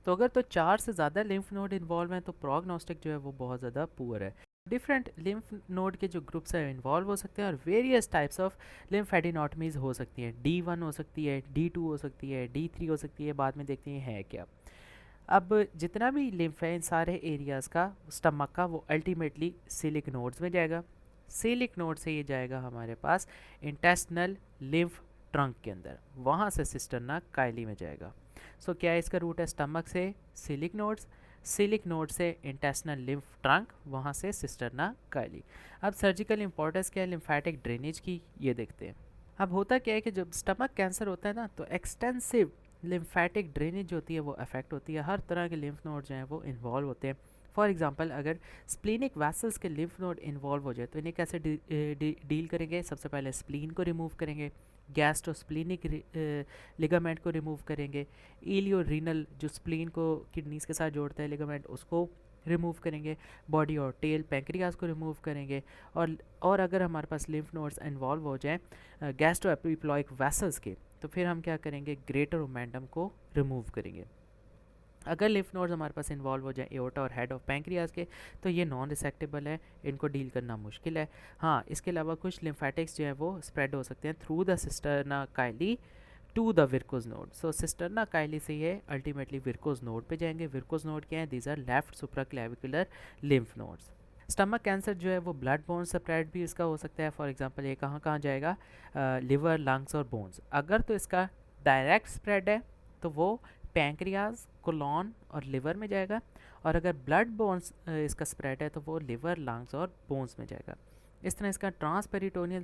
तो अगर तो 4 से ज़्यादा लिम्फ नोड इन्वॉल्व हैं तो प्रोग्नोस्टिक जो है वो बहुत ज़्यादा पुअर है। डिफरेंट लिम्फ नोड के जो ग्रुप्स हैं इन्वॉल्व हो सकते हैं और वेरियस टाइप्स ऑफ लिम्फेडिनोटमीज हो सकती हैं। D1 हो सकती है, D2 हो सकती है, D3 हो सकती है, बाद में देखते हैं है क्या। अब जितना भी लिम्फ है इन सारे एरियाज़ का स्टमक का वो अल्टीमेटली सिलिक नोड्स में जाएगा। सिलिक नोड से ये जाएगा हमारे पास इंटेस्टिनल लिम्फ ट्रंक के अंदर, वहाँ से सिस्टर्ना काइली में जाएगा। सो क्या इसका रूट है? स्टमक से सिलिक नोड्स, सिलिक नोड से इंटेस्टिनल लिम्फ ट्रंक, वहाँ से सिस्टर्ना काइली। अब सर्जिकल इंपॉर्टेंस क्या है लिम्फेटिक ड्रेनेज की, ये देखते हैं। अब होता क्या है कि जब स्टमक कैंसर होता है ना तो एक्सटेंसिव लिम्फेटिक ड्रेनेज होती है वो अफेक्ट होती है, हर तरह के लिम्फ नोड जो हैं वो इन्वॉल्व होते हैं। फॉर एग्जांपल अगर स्प्लीनिक वैसल्स के लिम्फ नोड इन्वॉल्व हो जाए तो इन्हें कैसे डील करेंगे? सबसे पहले स्प्लीन को रिमूव करेंगे, गैस्ट्रोस्प्लीनिक लिगामेंट को रिमूव करेंगे, इलियो रीनल जो स्प्लीन को किडनीज के साथ जोड़ता है लिगामेंट उसको रिमूव करेंगे, बॉडी और टेल पैंक्रियाज को रिमूव करेंगे। और अगर हमारे पास लिम्फ नोड्स इन्वॉल्व हो जाएं गैस्ट्रो एपिप्लॉइक वैसल्स के तो फिर हम क्या करेंगे? ग्रेटर ओमेंटम को रिमूव करेंगे। अगर लिम्फ नोड्स हमारे पास इन्वॉल्व हो जाए एओर्टा और हेड ऑफ पैंक्रियाज के तो ये नॉन रिसेक्टेबल है, इनको डील करना मुश्किल है। हाँ, इसके अलावा कुछ लिम्फेटिक्स जो है वो स्प्रेड हो सकते हैं through the cisterna chyli to the Virchow's node. So cisterna chyli से ये अल्टीमेटली विरकोज नोड पे जाएंगे। विरकोज नोड क्या है? These are left supraclavicular lymph nodes. Stomach cancer जो है वो ब्लड बोन स्प्रेड भी इसका हो सकता है। फॉर एग्जांपल ये कहाँ कहाँ जाएगा? लिवर, लंग्स और बोन्स। अगर तो इसका डायरेक्ट स्प्रेड है तो वो पैंक्रियाज, कोलॉन और लिवर में जाएगा, और अगर ब्लड बोन्स इसका स्प्रेड है तो वो लिवर, लंग्स और बोन्स में जाएगा। इस तरह इसका ट्रांसपेरिटोनियल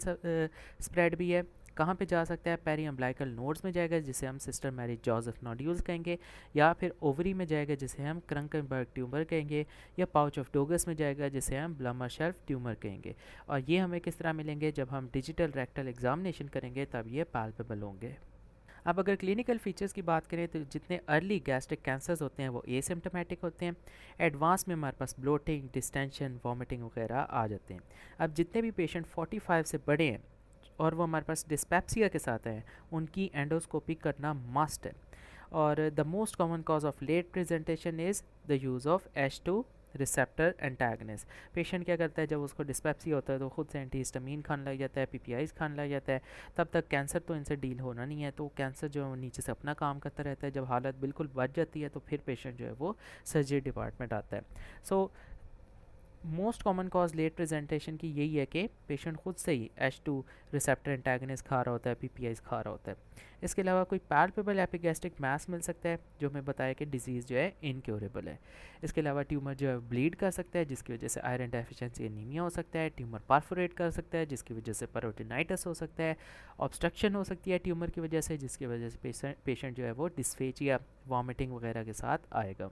स्प्रेड भी है। कहाँ पे जा सकता है? पेरी अम्बलाइकल नोड्स में जाएगा जिसे हम सिस्टर मैरी जोसेफ नोड्यूल्स कहेंगे, या फिर ओवरी में जाएगा जिसे हम क्रंकनबर्ग ट्यूमर कहेंगे, या पाउच ऑफ डोगस में जाएगा जिसे हम ब्लमर शेल्फ ट्यूमर कहेंगे। और ये हमें किस तरह मिलेंगे? जब हम डिजिटल रेक्टल एग्जामिनेशन करेंगे तब ये पैल्पेबल होंगे। अब अगर क्लिनिकल फीचर्स की बात करें तो जितने अर्ली गैस्ट्रिक कैंसर्स होते हैं वो एसिम्टोमेटिक होते हैं। एडवांस में हमारे पास ब्लोटिंग, डिस्टेंशन, वॉमिटिंग वगैरह आ जाते हैं। अब जितने भी पेशेंट 45 से बड़े हैं और वो हमारे पास डिस्पेप्सिया के साथ हैं उनकी एंडोस्कोपी करना मस्ट है। और the most common cause of late presentation is the use of H2 receptor antagonist. Patient क्या करता है? जब उसको डिस्पेप्सी होता है तो खुद से एंटीहिस्टामीन खाने लग जाता है, PPIs खाने लग जाता है। तब तक कैंसर तो इनसे डील होना नहीं है, तो कैंसर जो है वो नीचे से अपना काम करता रहता है। जब हालत बिल्कुल बच जाती है तो फिर पेशेंट जो है वो सर्जरी डिपार्टमेंट आता है। So most common cause late presentation की यही है कि पेशेंट खुद से ही H2 रिसेप्टर एंटागनिस्ट खा रहा होता है, PPIs खा रहा होता है। इसके अलावा कोई पैल्पेबल एपिगैस्ट्रिक मास मिल सकता है जो हमें बताया कि डिजीज़ जो है इनक्योरेबल है। इसके अलावा ट्यूमर जो है ब्लीड कर सकता है जिसकी वजह से आयरन डेफिशिएंसी एनीमिया हो सकता है। ट्यूमर परफोरेट कर सकता है जिसकी वजह से पेरोटिनाइटिस हो सकता है। ऑब्स्ट्रक्शन हो सकती है ट्यूमर की वजह से जिसकी वजह से पेशेंट जो है वो डिस्फेजिया, वॉमिटिंग वगैरह के साथ आएगा।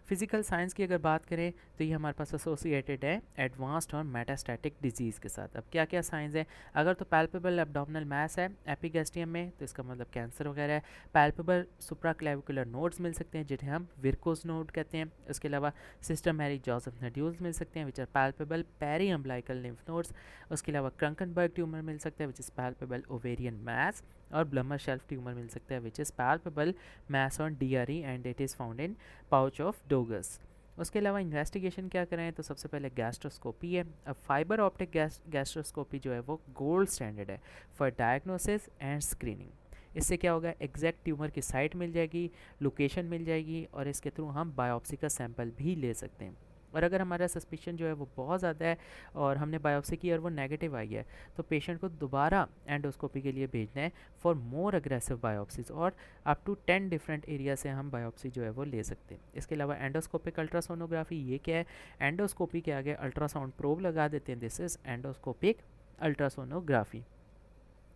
फिजिकल साइंस की अगर बात करें तो ये हमारे पास एसोसिएटेड है एडवांस्ड और मेटास्टैटिक डिजीज़ के साथ। अब क्या क्या साइंस है? अगर तो पैल्पेबल एब्डोमिनल मास है एपिगैस्ट्रियम में तो इसका मतलब कैंसर वगैरह है। पैल्पेबल सुप्राक्लेविकुलर नोड्स मिल सकते हैं जिन्हें हम विरकोज नोड कहते हैं। इसके अलावा सिस्टर मैरी जोसेफ नोड्यूल्स मिल सकते हैं which are palpable peri umbilical lymph nodes. उसके अलावा क्रंकनबर्ग ट्यूमर मिल सकता है which is palpable ovarian mass, और ब्लमर शेल्फ ट्यूमर मिल सकता है which is palpable mass on DRE and it is found in pouch of Douglas. उसके अलावा इन्वेस्टिगेशन क्या करें तो सबसे पहले गैस्ट्रोस्कोपी है। अब फाइबर ऑप्टिक गैस्ट्रोस्कोपी जो है वो गोल्ड स्टैंडर्ड है फॉर डायग्नोसिस एंड स्क्रीनिंग। इससे क्या होगा, एग्जैक्ट ट्यूमर की साइट मिल जाएगी, लोकेशन मिल जाएगी, और इसके थ्रू हम बायोप्सी का सैंपल भी ले सकते हैं। और अगर हमारा सस्पिशन जो है वो बहुत ज़्यादा है और हमने बायोप्सी की और वो नेगेटिव आई है, तो पेशेंट को दोबारा एंडोस्कोपी के लिए भेजना है फॉर मोर अग्रेसिव बायोप्सीज, और अप टू 10 डिफरेंट एरिया से हम बायोप्सी जो है वो ले सकते हैं। इसके अलावा एंडोस्कोपिक अल्ट्रासोनोग्राफी, ये क्या है, एंडोस्कोपी के आगे अल्ट्रासाउंड प्रोब लगा देते हैं, दिस इज एंडोस्कोपिक अल्ट्रासोनोग्राफी।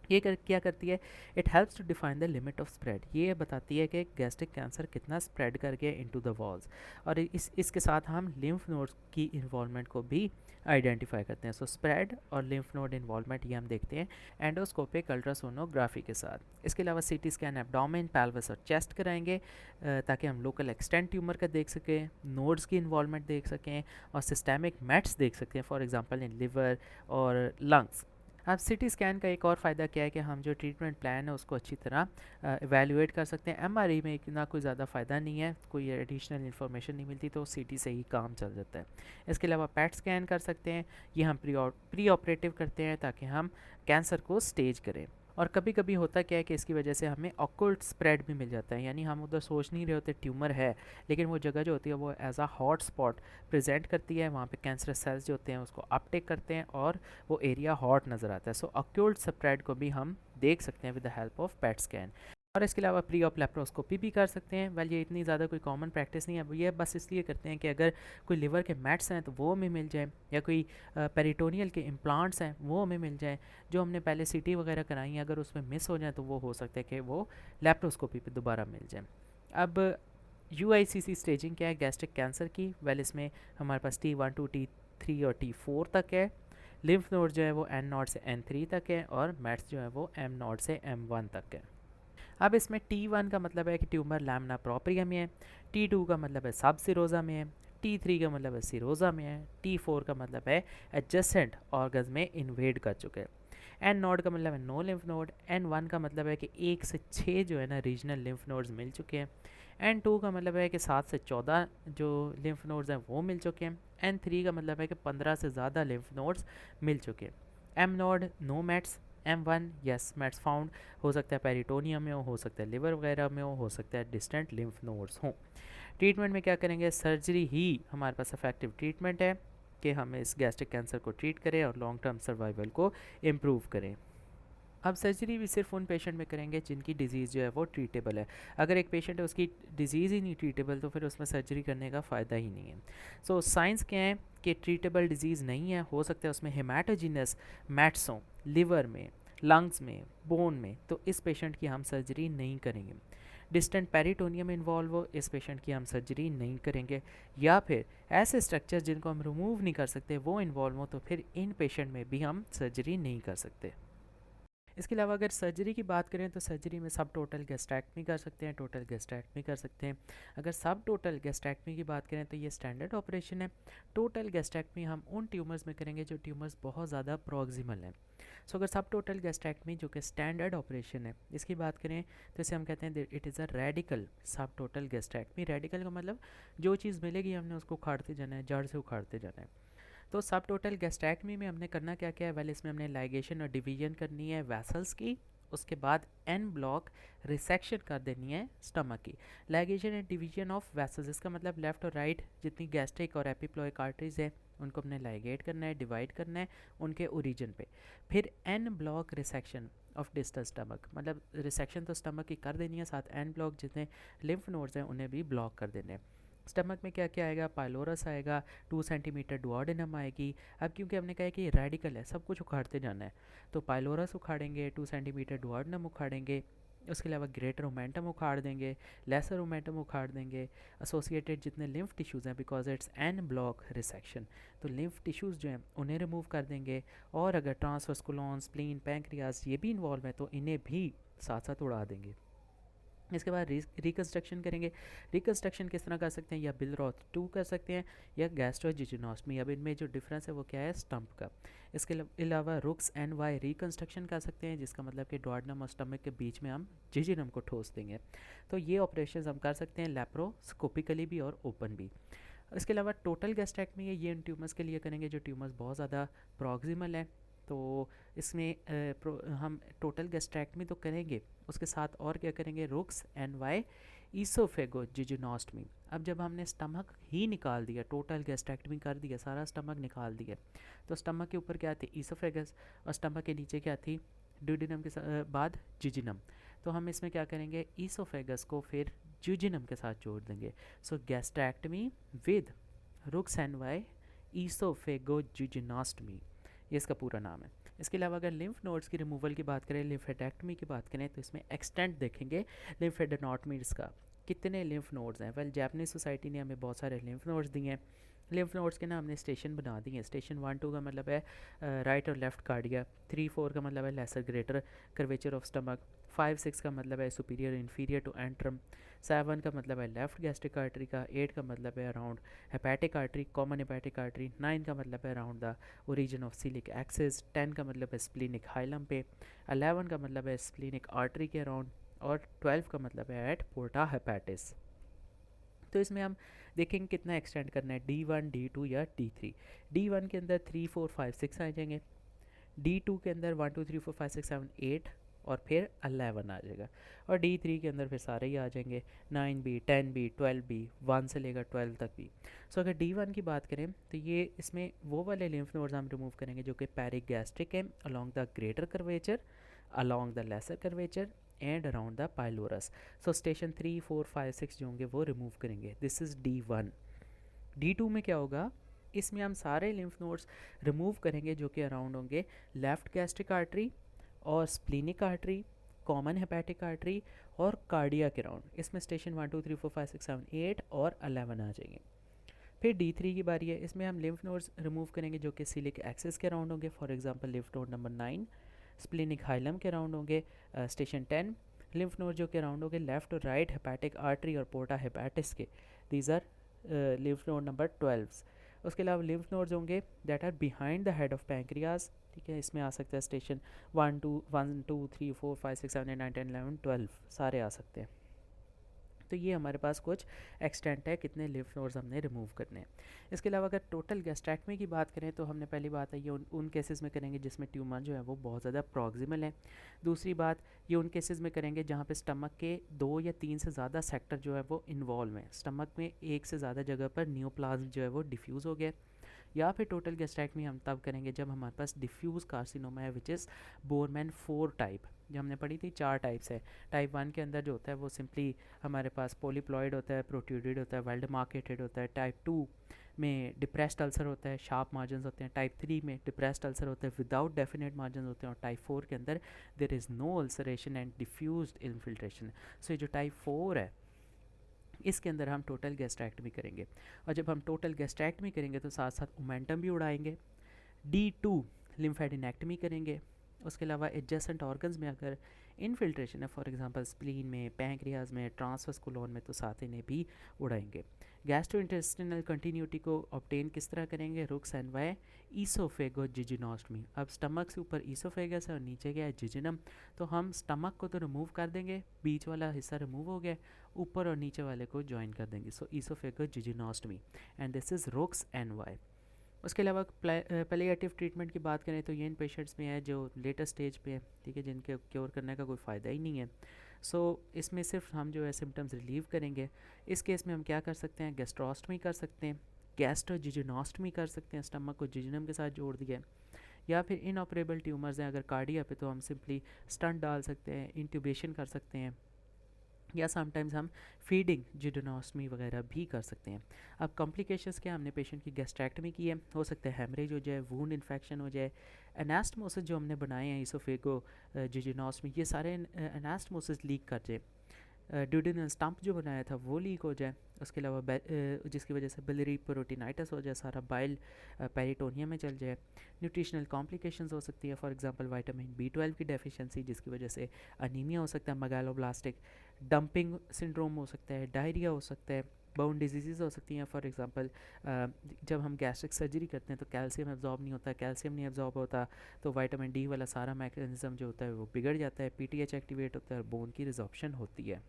ये क्या करती है, it helps to define the limit of spread, ये बताती है कि गैस्ट्रिक कैंसर कितना स्प्रेड कर गया इनटू द वॉल्स, और इसके साथ हम लिम्फ नोड्स की इन्वॉल्वमेंट को भी आइडेंटिफाई करते हैं। सो स्प्रेड और लिम्फ नोड इन्वॉल्वमेंट ये हम देखते हैं एंडोस्कोपिक अल्ट्रासोनोग्राफी के साथ। इसके अलावा सीटी स्कैन एब्डोमेन, पेल्विस और चेस्ट कराएंगे ताकि हम लोकल एक्सटेंट ट्यूमर का देख सकें, नोड्स की इन्वॉल्वमेंट देख सकें, और सिस्टेमिक मेट्स देख सकते हैं, फॉर एग्जांपल इन लिवर और लंग्स। अब सिटी स्कैन का एक और फ़ायदा क्या है कि हम जो ट्रीटमेंट प्लान है उसको अच्छी तरह एवेल्यूएट कर सकते हैं। एमआरआई में इतना कोई ज़्यादा फ़ायदा नहीं है, कोई एडिशनल इन्फॉर्मेशन नहीं मिलती, तो सीटी से ही काम चल जाता है। इसके अलावा पैट स्कैन कर सकते हैं, ये हम प्री ऑपरेटिव करते हैं ताकि हम कैंसर को स्टेज करें। और कभी कभी होता क्या है कि इसकी वजह से हमें ऑक्युल्ट स्प्रेड भी मिल जाता है, यानी हम उधर सोच नहीं रहे होते ट्यूमर है, लेकिन वो जगह जो होती है वो as a hot spot present करती है, वहाँ पे कैंसरस सेल्स जो होते हैं उसको अपटेक करते हैं और वो एरिया हॉट नज़र आता है। सो ऑक्युल्ट स्प्रेड को भी हम देख सकते हैं with the help of PET scan. और इसके अलावा प्री ऑप लेप्रोस्कोपी भी कर सकते हैं। वेल ये इतनी ज़्यादा कोई कॉमन प्रैक्टिस नहीं है, ये बस इसलिए करते हैं कि अगर कोई लिवर के मैट्स हैं तो वो हमें मिल जाए, या कोई पेरिटोनियल के इम्प्लांट्स हैं वो हमें मिल जाए, जो हमने पहले सीटी वगैरह कराई है अगर उसमें मिस हो जाए तो वो हो सकता है कि वो लेप्रोस्कोपी पे दोबारा मिल जाए। अब UICC स्टेजिंग क्या है गैस्ट्रिक कैंसर की, वेल इसमें हमारे पास T1 to T3 और T4 तक है। लिम्फ नोड जो है वो N0 से N3 तक है, और मैट्स जो है वो M0 से M1 तक है। अब इसमें T1 का मतलब है कि ट्यूमर लैमिना प्रोप्रिया में है, T2 का मतलब है सब सिरोजा में है, T3 का मतलब है सिरोजा में है, T4 का मतलब है एडजेसेंट ऑर्गन्स में इन्वेड कर चुके हैं, एन नोड का मतलब है नो लिम्फ नोड, N1 का मतलब है कि 1 से 6 जो है ना रीजनल लिम्फ नोड्स मिल चुके हैं, N2 का मतलब है कि 7 से 14 जो लिम्फ नोड्स हैं वो मिल चुके हैं, N3 का मतलब है कि 15 से ज़्यादा लिम्फ नोड्स मिल चुके हैं, M nought no mets, M1 yes mets found, हो सकता है पेरिटोनियम में हो सकता है लिवर वगैरह में हो सकता है डिस्टेंट लिम्फ नोड्स हों। ट्रीटमेंट में क्या करेंगे, सर्जरी ही हमारे पास इफेक्टिव ट्रीटमेंट है कि हम इस गैस्ट्रिक कैंसर को ट्रीट करें और लॉन्ग टर्म सर्वाइवल को इम्प्रूव करें। अब सर्जरी भी सिर्फ उन पेशेंट में करेंगे जिनकी डिज़ीज़ जो है वो ट्रीटेबल है। अगर एक पेशेंट है उसकी डिज़ीज़ ही नहीं ट्रीटेबल तो फिर उसमें सर्जरी करने का फ़ायदा ही नहीं है। सो साइंस क्या है कि ट्रीटेबल डिज़ीज़ नहीं है, हो सकता है उसमें हेमाटोजिनस मैट्स हों लिवर में, लंग्स में, बोन में, तो इस पेशेंट की हम सर्जरी नहीं करेंगे। डिस्टेंट पेरिटोनियम इन्वॉल्व हो, इस पेशेंट की हम सर्जरी नहीं करेंगे। या फिर ऐसे स्ट्रक्चर जिनको हम रिमूव नहीं कर सकते वो इन्वॉल्व हो, तो फिर इन पेशेंट में भी हम सर्जरी नहीं कर सकते। इसके अलावा अगर सर्जरी की बात करें तो सर्जरी में सब टोटल गैस्ट्रेक्टमी कर सकते हैं, टोटल गैस्ट्रेक्टमी कर सकते हैं। अगर सब टोटल गैस्ट्रेक्टमी की बात करें तो ये स्टैंडर्ड ऑपरेशन है। टोटल गैस्ट्रेक्टमी हम उन ट्यूमर्स में करेंगे जो ट्यूमर्स बहुत ज़्यादा प्रॉक्सिमल हैं। सो अगर सब टोटल गैस्ट्रेक्टमी जो कि स्टैंडर्ड ऑपरेशन है इसकी बात करें तो इसे हम कहते हैं इट इज़ अ रेडिकल सब टोटल गैस्ट्रेक्टमी। रेडिकल का मतलब जो चीज़ मिलेगी हमने उसको उखाड़ते जाना है, जड़ से उखाड़ते जाना है। तो सब टोटल गैस्ट्रेक्टमी में हमने करना क्या क्या है, वेल इसमें हमने लाइगेशन और डिवीजन करनी है वेसल्स की, उसके बाद एन ब्लॉक रिसेक्शन कर देनी है स्टमक की। Ligation and division of vessels, इसका मतलब लेफ्ट और राइट जितनी गैस्ट्रिक और एपिप्लॉइक आर्टरीज है उनको हमने लाइगेट करना है, डिवाइड करना है उनके ओरिजिन पे। फिर en bloc resection of distal stomach, मतलब रिसेक्शन तो स्टमक की कर देनी है, साथ एन ब्लॉक जितने लिम्फ नोड्स हैं उन्हें भी ब्लॉक कर देने हैं। स्टमक में क्या क्या आएगा, पाइलोरस आएगा, 2 सेंटीमीटर डुओडेनम आएगी। अब क्योंकि हमने कहा है कि रेडिकल है सब कुछ उखाड़ते जाना है, तो पाइलोरस उखाड़ेंगे, 2 सेंटीमीटर डुओडेनम उखाड़ेंगे, उसके अलावा ग्रेटर ओमेंटम उखाड़ देंगे, लेसर ओमेंटम उखाड़ देंगे, एसोसिएटेड जितने लिम्फ टिश्यूज़ हैं because it's an bloc resection, तो लिम्फ टिश्यूज़ जो हैं उन्हें रिमूव कर देंगे। और अगर ट्रांसवर्स कोलोन, स्प्लीन, पैंक्रियाज ये भी इन्वॉल्व है तो इन्हें भी साथ साथ उड़ा देंगे। इसके बाद रिकन्स्ट्रक्शन करेंगे। रिकन्स्ट्रक्शन किस तरह कर सकते हैं, या बिलरॉथ 2 कर सकते हैं या गैस्ट्रोजिजिनोस्टमी। अब इनमें जो डिफरेंस है वो क्या है, स्टम्प का। इसके अलावा रुक्स एंड वाई रिकन्स्ट्रक्शन कर सकते हैं, जिसका मतलब कि डुओडेनम और स्टमक के बीच में हम जिजिनम को ठोस देंगे। तो ये ऑपरेशन हम कर सकते हैं लैप्रोस्कोपिकली भी और ओपन भी। इसके अलावा टोटल गैस्ट्रेक्टमी है, ये इन ट्यूमर्स के लिए करेंगे जो ट्यूमर्स बहुत ज़्यादा प्रॉक्सिमल है। तो इसमें हम टोटल गैस्ट्रेक्टमी तो करेंगे, उसके साथ और क्या करेंगे, रुक्स एंड वाई ईसोफेगोजिजिनोस्टमी। अब जब हमने स्टमक ही निकाल दिया, टोटल गैस्ट्रेक्टमी कर दिया, सारा स्टमक निकाल दिया, तो स्टमक के ऊपर क्या थी, ईसोफेगस, और स्टमक के नीचे क्या थी, ड्यूडिनम के बाद जिजिनम। तो हम इसमें क्या करेंगे, ईसोफेगस को फिर ज्यूजिनम के साथ जोड़ देंगे। सो गैस्ट्रैक्टमी विद रुक्स एंड वाई ईसोफेगोजिजिनोस्टमी, ये इसका पूरा नाम है। इसके अलावा अगर लिम्फ नोड्स की रिमूवल की बात करें, लिम्फेडेक्टमी की बात करें, तो इसमें एक्सटेंट देखेंगे लिम्फेडेनोटमीज का, कितने लिम्फ नोड्स हैं। वेल जापानीज सोसाइटी ने हमें बहुत सारे लिम्फ नोड्स दिए हैं। लिम्फ नोड्स के ना हमने स्टेशन बना दिए हैं। स्टेशन 1-2 का मतलब है राइट और लेफ्ट कार्डिया, 3-4 का मतलब है lesser greater curvature of stomach, 5-6 का मतलब है सुपीरियर इन्फीरियर टू एंट्रम, 7 का मतलब है लेफ्ट गैस्ट्रिक आर्टरी का, 8 का मतलब है around hepatic artery, common hepatic artery, 9 का मतलब है अराउंड द ओरिजिन ऑफ सिलिक एक्सिस, 10 का मतलब है स्प्लीनिक हाइलम पे, 11 का मतलब है स्प्लीनिक आर्टरी के अराउंड, और 12 का मतलब है एट पोर्टा हेपेटिस। तो इसमें हम देखेंगे कितना एक्सटेंड करना है, D1, D2 या D3। D1 के अंदर 3, 4, 5, 6 आ जाएंगे, D2 के अंदर 1, 2, 3, 4, 5, 6, 7, 8 और फिर 11 आ जाएगा, और D3 के अंदर फिर सारे ही आ जाएंगे, 9B, 10B, 12B, 1 से लेकर 12 तक भी। सो अगर D1 की बात करें तो ये इसमें वो वाले लिम्फ नोड्स हम रिमूव करेंगे जो कि पेरिगैस्ट्रिक है, along the greater curvature, along the lesser curvature and around the pylorus. So station 3, 4, 5, 6 जो होंगे वो रिमूव करेंगे। This is D1। D2 में क्या होगा, इसमें हम सारे लिम्फ नोड्स रिमूव करेंगे जो कि अराउंड होंगे लेफ्ट गैस्ट्रिक आर्टरी और splenic artery, common hepatic artery और कार्डिया के राउंड। इसमें स्टेशन 1, 2, 3, 4, 5, 6, 7, 8 और 11 आ जाएंगे। फिर D3 की बारी है, इसमें हम लिम्फ नोड्स रिमूव करेंगे जो कि सिलिक एक्सिस के राउंड होंगे, for example lymph node number 9, splenic hilum के राउंड होंगे स्टेशन 10, लिम्फ नोड जो के राउंड होंगे लेफ्ट और राइट हेपेटिक आर्टरी और पोर्टा हेपेटिस के, these are lymph node number 12। उसके अलावा लिम्फ नोड्स होंगे that are behind the head of pancreas, ठीक है, इसमें आ सकता है स्टेशन 1, 2, 3, 4, 5, 6, 7, 8, 9, 10, 11, 12 सारे आ सकते हैं। तो ये हमारे पास कुछ एक्सटेंट है कितने लिम्फ नोड्स हमने रिमूव करने हैं। इसके अलावा अगर टोटल गैस्ट्रैक्टमी की बात करें तो हमने पहली बात है ये उन केसेस में करेंगे जिसमें ट्यूमर जो है वो बहुत ज़्यादा प्रॉक्सिमल है। दूसरी बात ये उन केसेस में करेंगे जहाँ पे स्टमक के 2 या 3 से ज़्यादा सेक्टर जो है वो इन्वॉल्व हैं, स्टमक में एक से ज़्यादा जगह पर नियोप्लाज्म जो है वो डिफ्यूज़ हो गया। या फिर टोटल गैस्ट्रैक्टमी हम तब करेंगे जब हमारे पास डिफ्यूज़ कार्सिनोमा है विच इज़ बोरमैन 4 टाइप, जो हमने पढ़ी थी 4 टाइप्स है। टाइप 1 के अंदर जो होता है वो सिंपली हमारे पास पॉलीप्लॉइड होता है, प्रोट्रूडेड होता है, वेल डिमार्केटेड होता है। टाइप 2 में डिप्रेस्ड अल्सर होता है, शार्प मार्जिन होते हैं। टाइप 3 में डिप्रेस्ड अल्सर होता है विदाउट डेफिनेट मार्जिन होते हैं। और टाइप 4 के अंदर there is no ulceration and diffused infiltration. So ये जो टाइप 4 है इसके अंदर हम टोटल गैस्ट्रैक्टमी करेंगे, और जब हम टोटल गैस्ट्रैक्टमी करेंगे तो साथ साथ ओमेंटम भी उड़ाएंगे। D2 लिम्फेडिनेक्टमी करेंगे। उसके अलावा एडजेसेंट ऑर्गन्स में अगर इनफिल्ट्रेशन है, फॉर एग्जांपल स्प्लीन में, पैंक्रियाज में, ट्रांसवर्स कोलोन में, तो साथ इन्हें भी उड़ाएंगे। गैस्ट्रोइंटेस्टिनल कंटिन्यूटी को ऑब्टेन किस तरह करेंगे, रुक्स एंड वाई ईसोफेगोजिजिनोस्टमी। अब स्टमक से ऊपर ईसोफेगस है और नीचे गया है जिजिनम, तो हम स्टमक को तो रिमूव कर देंगे, बीच वाला हिस्सा रिमूव हो गया, ऊपर और नीचे वाले को ज्वाइन कर देंगे। So oesophagojejunostomy and this is Roux and Y. उसके अलावा पैलिएटिव ट्रीटमेंट की बात करें तो ये इन पेशेंट्स में है जो लेटेस्ट स्टेज पे है, ठीक है, जिनके क्योर करने का कोई फ़ायदा ही नहीं है। सो इसमें सिर्फ हम जो है सिम्टम्स रिलीव करेंगे। इस केस में हम क्या कर सकते हैं, गैस्ट्रोस्टमी कर सकते हैं, गैस्ट्रोजिजिनोस्टमी कर सकते हैं, स्टमक को जिजिनम के साथ जोड़ दिया, या फिर इनऑपरेबल ट्यूमर्स हैं अगर कार्डिया पे तो हम सिंपली स्टंट डाल सकते हैं, इंट्यूबेशन कर सकते हैं, या समटाइम्स हम फीडिंग जिडोनोस्टमी वगैरह भी कर सकते हैं। अब कॉम्प्लिकेशंस क्या, हमने पेशेंट की गैस्ट्रैक्टमी की है, हो सकता है हेमरेज हो जाए, वूंड इन्फेक्शन हो जाए, एनास्टमोसिस जो हमने बनाए हैं इसोफेगो जिजिनोस्टमी, ये सारे एनास्टमोसिस लीक कर जाए, ड्यूडिनल स्टम्प जो बनाया था वो लीक हो जाए, उसके अलावा जिसकी वजह से बिलरी प्रोटीनाइटिस हो जाए, सारा बाइल पेरिटोनियम में चल जाए। न्यूट्रिशनल कॉम्प्लिकेशंस हो सकती है, फॉर एग्जांपल विटामिन B12 की डेफिशिएंसी जिसकी वजह से अनीमिया हो सकता है, मेगालोब्लास्टिक डंपिंग सिंड्रोम हो सकता है, डायरिया हो सकता है, बोन डिजीज़ हो सकती हैं। फॉर एग्जांपल जब हम गैस्ट्रिक सर्जरी करते हैं तो कैल्शियम एब्जॉर्ब नहीं होता, कैल्शियम नहीं एब्जॉर्ब होता तो विटामिन D वाला सारा मैकेनिज्म जो होता है वो बिगड़ जाता है, PTH एक्टिवेट होता है और बोन की रिजॉर्प्शन होती है।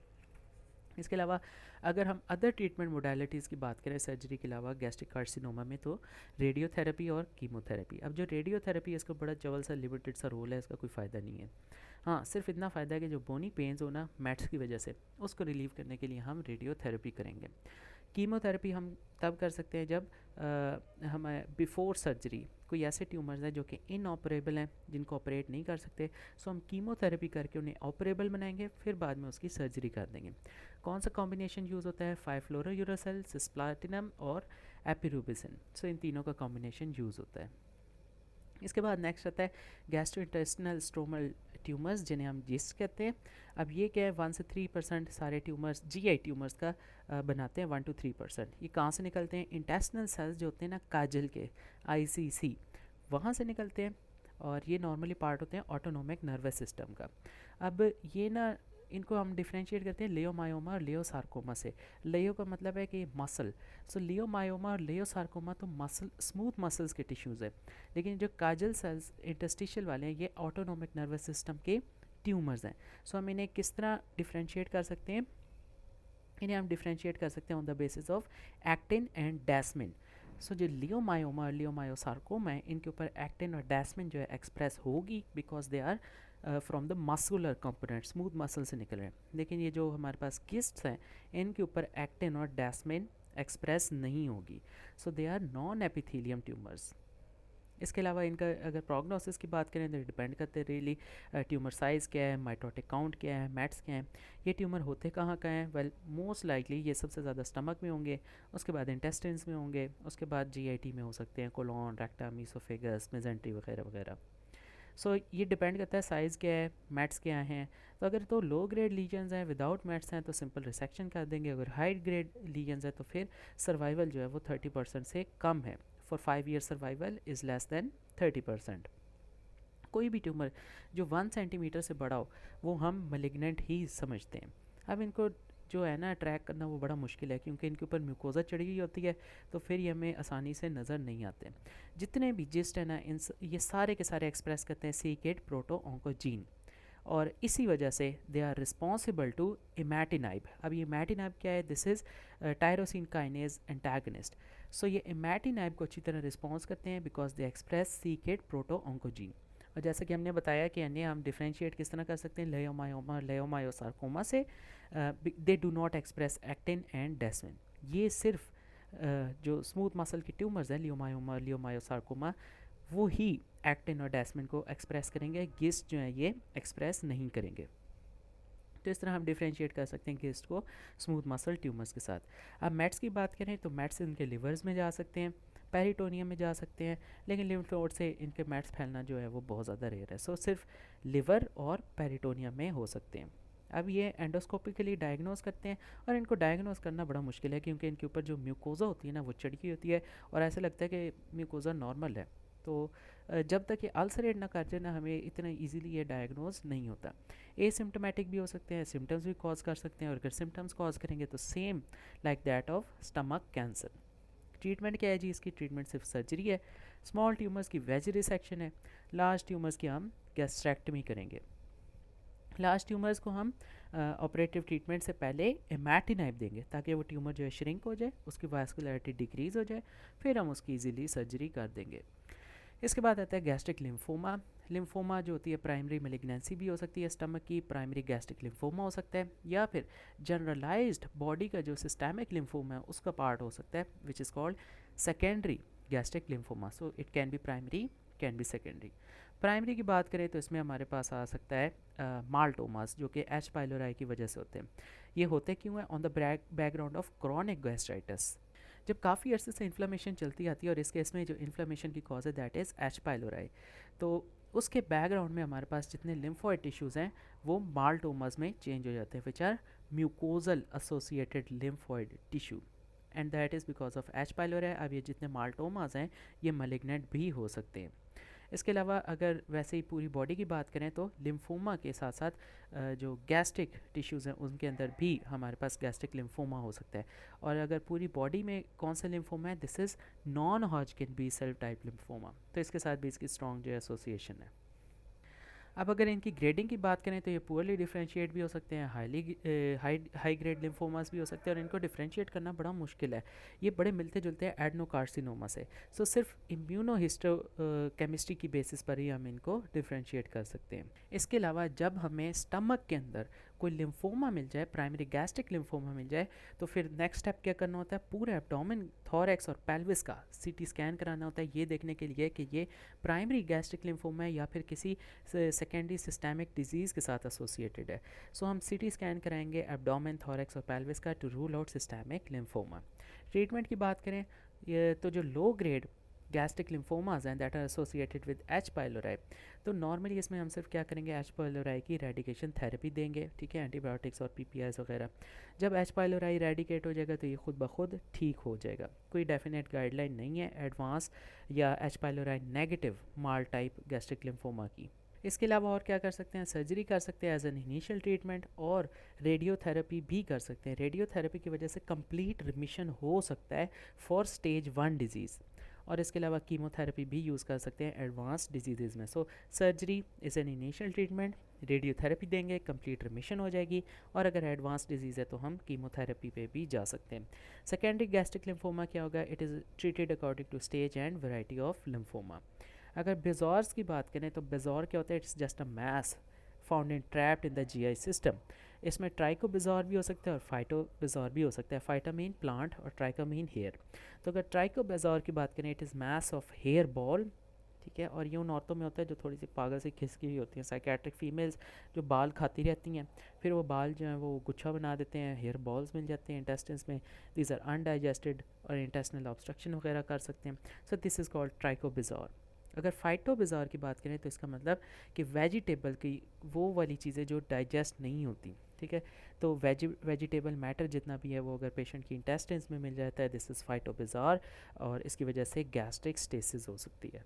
इसके अलावा अगर हम अदर ट्रीटमेंट मोडालिटीज़ की बात करें सर्जरी के अलावा गैस्ट्रिक कार्सिनोमा में, तो रेडियोथेरेपी और कीमोथेरेपी। अब जो रेडियोथेरेपी है इसका बड़ा चवल सा लिमिटेड सा रोल है, इसका कोई फ़ायदा नहीं है। हाँ, सिर्फ इतना फ़ायदा है कि जो बोनी पेन्स हो ना मैट्स की वजह से, उसको रिलीव करने के लिए हम रेडियोथेरेपी करेंगे। कीमोथेरेपी हम तब कर सकते हैं जब हम बिफोर सर्जरी कोई ऐसे ट्यूमर्स हैं जो कि इनऑपरेबल हैं, जिनको ऑपरेट नहीं कर सकते, सो हम कीमोथेरेपी करके उन्हें ऑपरेबल बनाएंगे, फिर बाद में उसकी सर्जरी कर देंगे। कौन सा कॉम्बिनेशन यूज़ होता है? 5-फ्लोरोयूरासेल, सिस्प्लाटिनम और एपिरूबिसिन। सो इन तीनों का कॉम्बिनेशन यूज़ होता है। इसके बाद नेक्स्ट आता है गैस्ट्रोइंटेस्टिनल स्ट्रोमल ट्यूमर्स, जिन्हें हम जिस्ट कहते हैं। अब ये क्या है, 1 से 3% सारे ट्यूमर्स जीआई ट्यूमर्स का बनाते हैं, 1 to 3%। ये कहाँ से निकलते हैं? इंटेस्टिनल सेल्स जो होते हैं ना काजल के, आईसीसी, वहाँ से निकलते हैं, और ये नॉर्मली पार्ट होते हैं ऑटोनोमिक नर्वस सिस्टम का। अब ये ना, इनको हम डिफ्रेंशिएट करते हैं लियोमायोमा और लियोसार्कोमा से। लियो का मतलब है कि मसल, सो लियोमायोमा और लियोसार्कोमा तो मसल, स्मूथ मसल्स के टिश्यूज़ है, लेकिन जो काजल सेल्स इंटरस्टिशियल वाले हैं ये ऑटोनोमिक नर्वस सिस्टम के ट्यूमर्स हैं। सो हम इन्हें किस तरह डिफ्रेंशिएट कर सकते हैं? इन्हें हम डिफ्रेंशिएट कर सकते हैं on the basis of actin and desmin. So जो लियोमायोमा और लियोमायोसार्कोमा है, इनके ऊपर एक्टिन और डैस्मिन जो है एक्सप्रेस होगी, because they are from the muscular component, smooth muscle से निकल रहे हैं। लेकिन ये जो हमारे पास किस्ट्स हैं, इनके ऊपर एक्टिन और डैस्मिन एक्सप्रेस नहीं होगी, so they are non epithelium tumours. इसके अलावा इनका अगर प्रोग्नोसिस की बात करें तो डिपेंड करते हैं रियली, ट्यूमर साइज़ क्या है, माइटोटिक काउंट क्या है, मैट्स क्या हैं, ये ट्यूमर होते कहाँ कहाँ हैं? वेल, मोस्ट लाइकली ये सबसे ज़्यादा स्टमक में होंगे, उसके बाद इंटेस्टाइन्स में होंगे, उसके बाद जीआईटी में हो सकते हैं, कोलोन, रेक्टम, ईसोफेगस, मेजेंट्री वगैरह वगैरह। सो ये डिपेंड करता है साइज़ क्या है, मैट्स क्या हैं। तो अगर तो लो ग्रेड लीजन्स हैं, विदाउट मैट्स हैं, तो सिंपल रिसेक्शन कर देंगे। अगर हाई ग्रेड लीजन्स हैं तो फिर सर्वाइवल जो है वो 30% से कम है। For 5 year survival is less than 30%। कोई भी ट्यूमर जो 1 सेंटीमीटर से बड़ा हो, वो हम मलिग्नेंट ही समझते हैं। अब इनको जो है ना ट्रैक करना वो बड़ा मुश्किल है, क्योंकि इनके ऊपर म्यूकोजा चढ़ी हुई होती है, तो फिर ये हमें आसानी से नज़र नहीं आते। जितने भी जिस्ट है ना, ये सारे के सारे एक्सप्रेस करते हैं सीकेट प्रोटो ऑन्कोजीन, और इसी वजह से they are responsible to imatinib. अब ये इमैटिनाइब क्या है? This is tyrosine kinase antagonist. So ये इमैटिनाइब को अच्छी तरह रिस्पॉन्स करते हैं because they express c kit proto oncogene. और जैसा कि हमने बताया कि अन्य हम डिफ्रेंशिएट किस तरह कर सकते हैं लेयोमायोमा और लेयोमायोसार्कोमा से, they do not express actin and desmin. ये सिर्फ जो स्मूथ मसल की ट्यूमर्स हैं लियोमायोमा लियोमायोसार्कोमा, वो ही एक्टिन और डैस्मिन को एक्सप्रेस करेंगे, गिस्ट जो है ये एक्सप्रेस नहीं करेंगे। तो इस तरह हम डिफ्रेंशिएट कर सकते हैं गिस्ट को स्मूथ मसल ट्यूमर्स के साथ। अब मैट्स की बात करें तो मैट्स इनके लिवर्स में जा सकते हैं, पेरिटोनियम में जा सकते हैं, लेकिन लिम्फ नोड से इनके मैट्स फैलना जो है वो बहुत ज़्यादा रेयर है। सो सिर्फ लिवर और पेरिटोनियम में हो सकते हैं। अब ये एंडोस्कोपिकली डायग्नोज करते हैं, और इनको डायग्नोज करना बड़ा मुश्किल है, क्योंकि इनके ऊपर जो म्यूकोजा होती है ना वो चढ़ी होती है, और ऐसा लगता है कि म्यूकोजा नॉर्मल है। तो जब तक ये अल्सरेट ना कर जाए ना, हमें इतना इजीली ये डायग्नोज नहीं होता। एसिम्टोमेटिक भी हो सकते हैं, सिम्टम्स भी कॉज कर सकते हैं, और अगर सिम्टम्स कॉज करेंगे तो same like that of stomach cancer. Treatment क्या है जी? इसकी ट्रीटमेंट सिर्फ सर्जरी है। स्मॉल ट्यूमर्स की वेज रिसेक्शन है, लार्ज ट्यूमर्स की हम गैस्ट्रेक्टमी करेंगे। लार्ज ट्यूमर्स को हम ऑपरेटिव ट्रीटमेंट से पहले इमैटिनाइब देंगे, ताकि वो ट्यूमर जो है श्रिंक हो जाए, उसकी वास्कुलरिटी डिक्रीज़ हो जाए, फिर हम उसकी इजीली सर्जरी कर देंगे। इसके बाद आता है गैस्ट्रिक लिम्फोमा। लिम्फोमा जो होती है प्राइमरी मेलिग्नेंसी भी हो सकती है स्टमक की, प्राइमरी गैस्ट्रिक लिम्फोमा हो सकता है, या फिर जनरलाइज्ड बॉडी का जो सिस्टेमिक लिम्फोमा है उसका पार्ट हो सकता है, which is called secondary gastric lymphoma. So it can be primary, can be secondary. Primary की बात करें तो इसमें हमारे पास आ सकता है माल्टोमास, जो कि एच पाइलोराई की वजह से होते हैं। ये होते क्यों हैं? On the background of chronic gastritis. जब काफ़ी अरसे से इन्फ्लेमेशन चलती आती है, और इस केस में जो इन्फ्लेमेशन की कॉज है दैट इज़ एच पाइलोराई, तो उसके बैकग्राउंड में हमारे पास जितने लिम्फोइड टिश्यूज़ हैं वो माल्टोमास में चेंज हो जाते हैं, which are mucosal associated lymphoid tissue, and that is because of H pylori. अब ये जितने माल्टोमास हैं ये मलिग्नेंट भी हो सकते हैं। इसके अलावा अगर वैसे ही पूरी बॉडी की बात करें तो लिम्फोमा के साथ साथ जो गैस्ट्रिक टिश्यूज़ हैं उनके अंदर भी हमारे पास गैस्ट्रिक लिम्फोमा हो सकता है। और अगर पूरी बॉडी में कौन सा लिम्फोमा है? This is non Hodgkin B cell type lymphoma. तो इसके साथ भी इसकी स्ट्रॉन्ग जो एसोसिएशन है। अब अगर इनकी ग्रेडिंग की बात करें तो ये पुअरली डिफरेंशिएट भी हो सकते हैं, हाई ग्रेड लिम्फोमास भी हो सकते हैं, और इनको डिफरेंशिएट करना बड़ा मुश्किल है। ये बड़े मिलते जुलते हैं एडनोकार्सिनोमा से। सो सिर्फ इम्यूनोहिस्टो केमिस्ट्री की बेसिस पर ही हम इनको डिफरेंशिएट कर सकते हैं। इसके अलावा जब हमें स्टमक के अंदर कोई लिम्फोमा मिल जाए, प्राइमरी गैस्ट्रिक लिम्फोमा मिल जाए, तो फिर नेक्स्ट स्टेप क्या करना होता है, पूरे एब्डोमेन, थोरैक्स और पेल्विस का सीटी स्कैन कराना होता है, ये देखने के लिए कि ये प्राइमरी गैस्ट्रिक लिम्फोमा है या फिर किसी सेकेंडरी सिस्टमिक डिजीज़ के साथ एसोसिएटेड है। सो हम सीटी स्कैन कराएंगे एब्डोमेन, थोरैक्स और पेल्विस का to rule out systemic lymphoma. Treatment की बात करें, ये तो जो लो ग्रेड गैस्ट्रिक लिम्फोमाज हैं that are associated with H pylori, तो नॉर्मली इसमें हम सिर्फ क्या करेंगे, एच पाइलोराई की रेडिकेशन थेरेपी देंगे, ठीक है, एंटीबायोटिक्स और पीपीआईज वगैरह। जब एच पाइलोराई रेडिकेट हो जाएगा तो ये खुद ब खुद ठीक हो जाएगा। कोई डेफिनेट गाइडलाइन नहीं है एडवांस या एच पाइलोराई नेगेटिव माल टाइप गैस्ट्रिक लिम्फोमा की। इसके अलावा और क्या कर सकते हैं, सर्जरी कर सकते हैं एज एन इनिशियल ट्रीटमेंट, और रेडियोथेरेपी भी कर सकते हैं। रेडियोथेरेपी की वजह से कंप्लीट रिमिशन हो सकता है फॉर स्टेज 1 डिजीज़, और इसके अलावा कीमोथेरेपी भी यूज़ कर सकते हैं एडवांस डिजीज़ में। So surgery is an initial treatment, radiotherapy देंगे, कंप्लीट रिमिशन हो जाएगी, और अगर एडवांस डिजीज़ है तो हम कीमोथेरेपी पे भी जा सकते हैं। सेकेंडरी गैस्ट्रिक लिम्फोमा क्या होगा, it is treated according to stage and variety of lymphoma. अगर बेजोर्स की बात करें तो बेजोर क्या होता है, it's just a mass found in trapped in the GI system. इसमें ट्राइकोबेजोर भी हो सकता है और फाइटोबेजोर भी हो सकता है। फाइटा मीन प्लांट और ट्राइको मीन हेयर। तो अगर ट्राइकोबेजोर की बात करें, it is mass of hair ball, ठीक है, और ये उन औरतों में होता है जो थोड़ी सी पागल सी खिसकी हुई होती हैं, साइकेट्रिक फीमेल्स जो बाल खाती रहती हैं, फिर वो बाल जो हैं वो गुच्छा बना देते हैं, हेयर बॉल्स मिल जाते हैं इंटेस्टिन्स में, दीज आर अनडाइजेस्टेड और इंटेस्टिनल ऑब्स्ट्रक्शन वगैरह कर सकते हैं। So this is called trichobezoar. अगर फाइटोबेजोर की बात करें तो इसका मतलब कि वेजिटेबल की वो वाली चीज़ें जो डाइजेस्ट नहीं होती, ठीक है, तो वेजिटेबल मैटर जितना भी है वो अगर पेशेंट की इंटेस्टिन्स में मिल जाता है, दिस इज़ फाइटोबेजोर, और इसकी वजह से गैस्ट्रिक स्टेसिस हो सकती है।